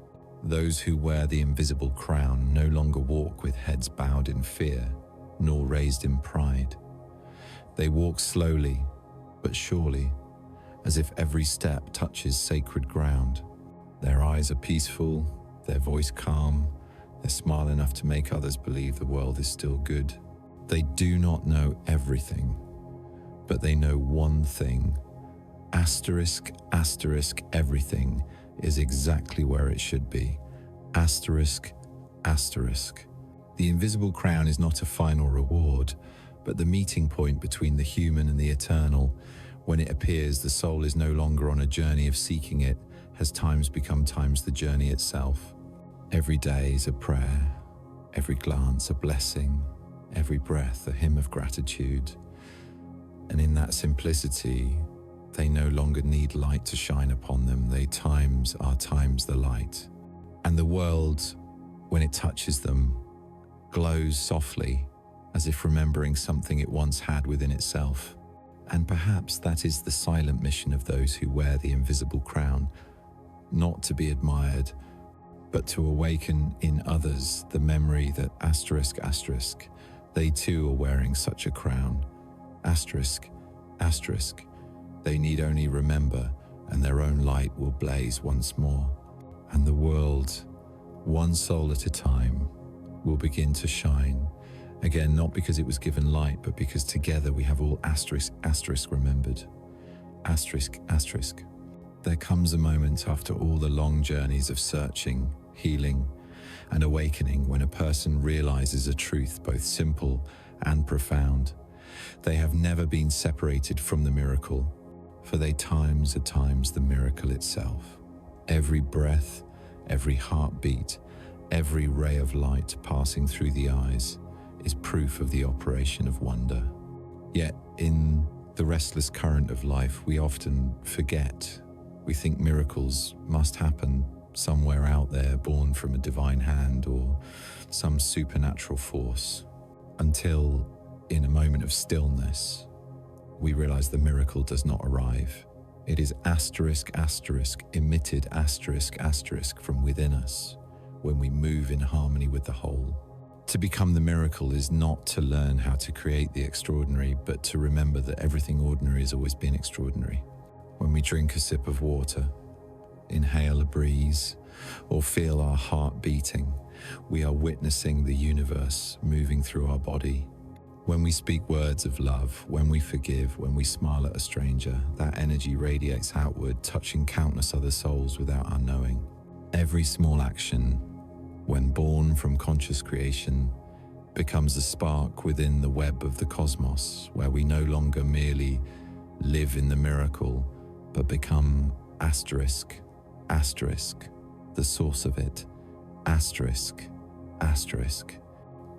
Those who wear the invisible crown no longer walk with heads bowed in fear, nor raised in pride. They walk slowly, but surely, as if every step touches sacred ground. Their eyes are peaceful, their voice calm, their smile enough to make others believe the world is still good. They do not know everything, but they know one thing. Asterisk, asterisk, everything is exactly where it should be. Asterisk, asterisk. The invisible crown is not a final reward, but the meeting point between the human and the eternal. When it appears, the soul is no longer on a journey of seeking it, has times become times the journey itself. Every day is a prayer, every glance a blessing, every breath a hymn of gratitude. And in that simplicity, they no longer need light to shine upon them. They times are times the light. And the world, when it touches them, glows softly, as if remembering something it once had within itself. And perhaps that is the silent mission of those who wear the invisible crown, not to be admired, but to awaken in others the memory that asterisk, asterisk, they too are wearing such a crown. Asterisk, asterisk, they need only remember, and their own light will blaze once more. And the world, one soul at a time, will begin to shine. Again, not because it was given light, but because together we have all asterisk, asterisk remembered. Asterisk, asterisk. There comes a moment after all the long journeys of searching, healing, and awakening when a person realizes a truth both simple and profound. They have never been separated from the miracle, for they times are times the miracle itself. Every breath, every heartbeat, every ray of light passing through the eyes is proof of the operation of wonder. Yet, in the restless current of life, we often forget. We think miracles must happen somewhere out there, born from a divine hand or some supernatural force, until, in a moment of stillness, we realize the miracle does not arrive. It is asterisk, asterisk, emitted asterisk, asterisk from within us when we move in harmony with the whole. To become the miracle is not to learn how to create the extraordinary, but to remember that everything ordinary has always been extraordinary. When we drink a sip of water, inhale a breeze, or feel our heart beating, we are witnessing the universe moving through our body. When we speak words of love, when we forgive, when we smile at a stranger, that energy radiates outward, touching countless other souls without our knowing. Every small action, when born from conscious creation, becomes a spark within the web of the cosmos, where we no longer merely live in the miracle, but become asterisk, asterisk, the source of it, asterisk, asterisk.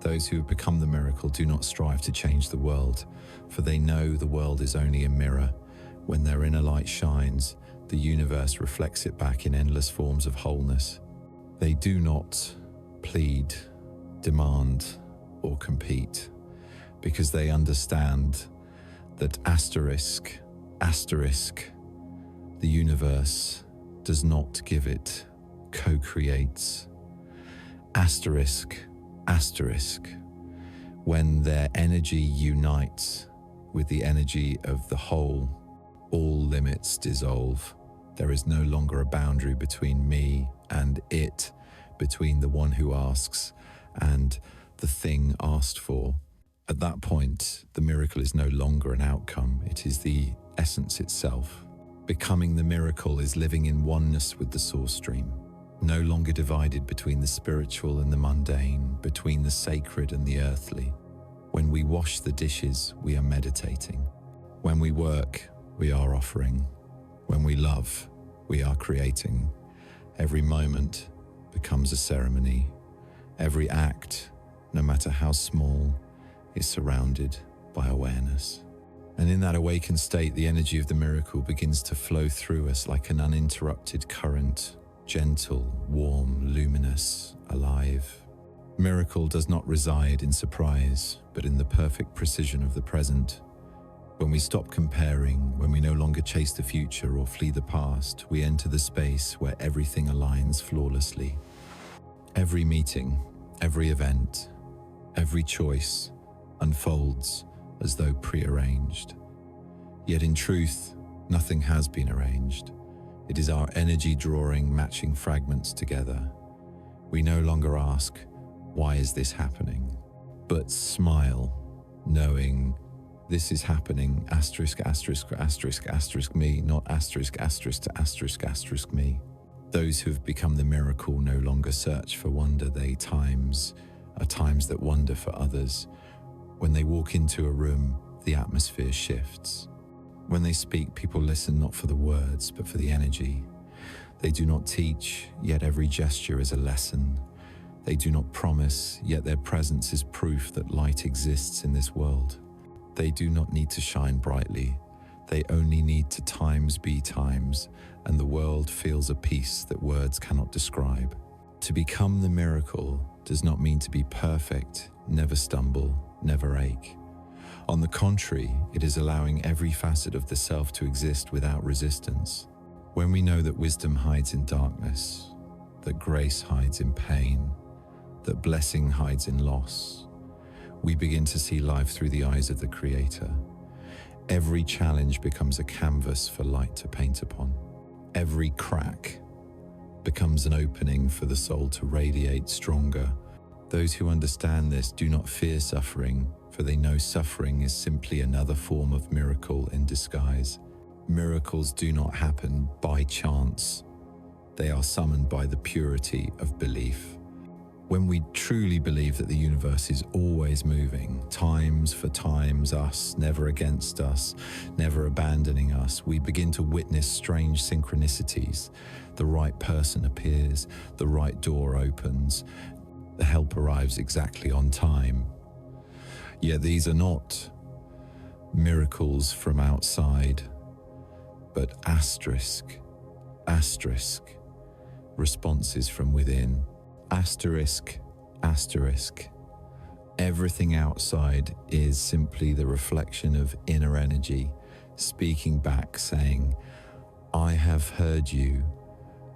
Those who have become the miracle do not strive to change the world, for they know the world is only a mirror. When their inner light shines, the universe reflects it back in endless forms of wholeness. They do not plead, demand, or compete, because they understand that asterisk, the universe does not give it, co-creates. Asterisk, when their energy unites with the energy of the whole, all limits dissolve. There is no longer a boundary between me and it, between the one who asks and the thing asked for. At that point, the miracle is no longer an outcome, it is the essence itself. Becoming the miracle is living in oneness with the source stream, no longer divided between the spiritual and the mundane, between the sacred and the earthly. When we wash the dishes, we are meditating. When we work, we are offering. When we love, we are creating. Every moment becomes a ceremony. Every act, no matter how small, is surrounded by awareness. And in that awakened state, the energy of the miracle begins to flow through us like an uninterrupted current, gentle, warm, luminous, alive. Miracle does not reside in surprise, but in the perfect precision of the present. When we stop comparing, when we no longer chase the future or flee the past, we enter the space where everything aligns flawlessly. Every meeting, every event, every choice unfolds as though prearranged. Yet in truth, nothing has been arranged. It is our energy drawing matching fragments together. We no longer ask, why is this happening? But smile, knowing this is happening, asterisk, me, not asterisk, me. Those who have become the miracle no longer search for wonder, they are times that wonder for others. When they walk into a room, the atmosphere shifts. When they speak, people listen not for the words, but for the energy. They do not teach, yet every gesture is a lesson. They do not promise, yet their presence is proof that light exists in this world. They do not need to shine brightly. They only need to times be times, and the world feels a peace that words cannot describe. To become the miracle does not mean to be perfect, never stumble, never ache. On the contrary, it is allowing every facet of the self to exist without resistance. When we know that wisdom hides in darkness, that grace hides in pain, that blessing hides in loss, we begin to see life through the eyes of the Creator. Every challenge becomes a canvas for light to paint upon. Every crack becomes an opening for the soul to radiate stronger. Those who understand this do not fear suffering, for they know suffering is simply another form of miracle in disguise. Miracles do not happen by chance. They are summoned by the purity of belief. When we truly believe that the universe is always moving, times for times, us, never against us, never abandoning us, we begin to witness strange synchronicities. The right person appears, the right door opens, the help arrives exactly on time. Yet these are not miracles from outside, but asterisk, responses from within. Asterisk. Everything outside is simply the reflection of inner energy, speaking back, saying, I have heard you,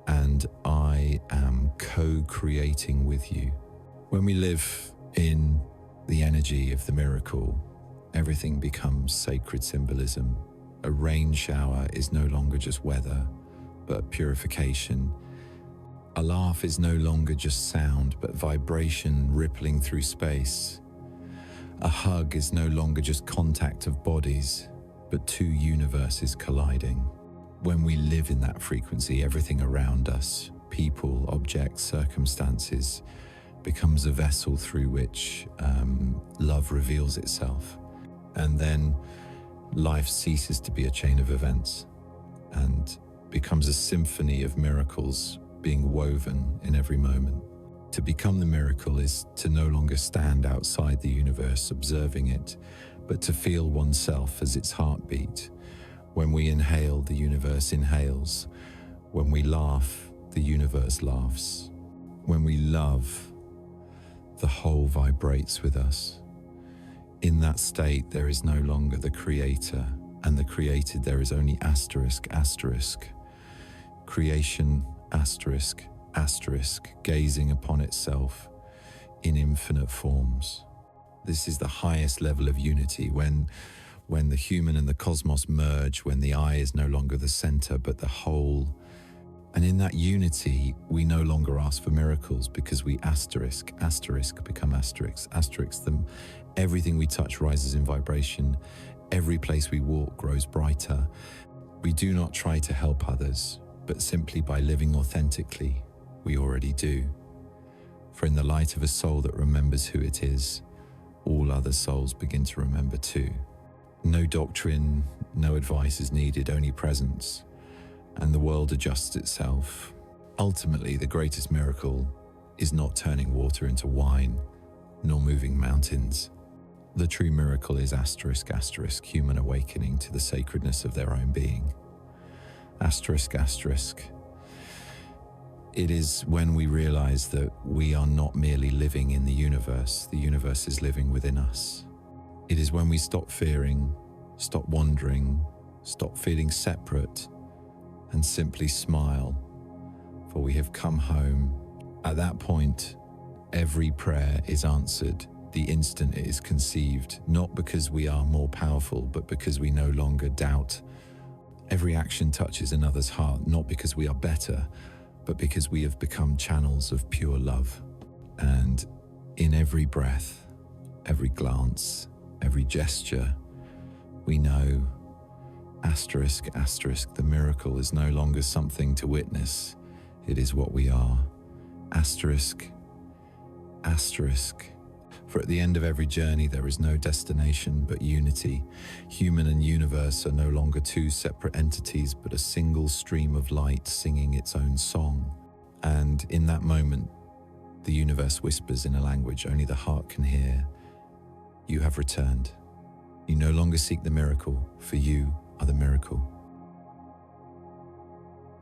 and I am co-creating with you. When we live in the energy of the miracle, everything becomes sacred symbolism. A rain shower is no longer just weather, but purification. A laugh is no longer just sound, but vibration rippling through space. A hug is no longer just contact of bodies, but two universes colliding. When we live in that frequency, everything around us, people, objects, circumstances, becomes a vessel through which love reveals itself. And then life ceases to be a chain of events and becomes a symphony of miracles being woven in every moment. To become the miracle is to no longer stand outside the universe observing it, but to feel oneself as its heartbeat. When we inhale, the universe inhales. When we laugh, the universe laughs. When we love, the whole vibrates with us. In that state, there is no longer the creator and the created. There is only asterisk, asterisk. Creation, asterisk, asterisk, gazing upon itself in infinite forms. This is the highest level of unity, when the human and the cosmos merge, when the I is no longer the center but the whole. And in that unity, we no longer ask for miracles, because we asterisk, asterisk, become asterisk, asterisk them. Everything we touch rises in vibration. Every place we walk grows brighter. We do not try to help others, but simply by living authentically, we already do. For in the light of a soul that remembers who it is, all other souls begin to remember too. No doctrine, no advice is needed, only presence, and the world adjusts itself. Ultimately, the greatest miracle is not turning water into wine, nor moving mountains. The true miracle is asterisk, asterisk, human awakening to the sacredness of their own being. Asterisk, asterisk. It is when we realize that we are not merely living in the universe is living within us. It is when we stop fearing, stop wandering, stop feeling separate, and simply smile, for we have come home. At that point, every prayer is answered the instant it is conceived, not because we are more powerful, but because we no longer doubt. Every action touches another's heart, not because we are better, but because we have become channels of pure love. And in every breath, every glance, every gesture, we know, asterisk, asterisk, the miracle is no longer something to witness. It is what we are. Asterisk, asterisk. For at the end of every journey, there is no destination but unity. Human and universe are no longer two separate entities, but a single stream of light singing its own song. And in that moment, the universe whispers in a language only the heart can hear. You have returned. You no longer seek the miracle, for you are the miracle.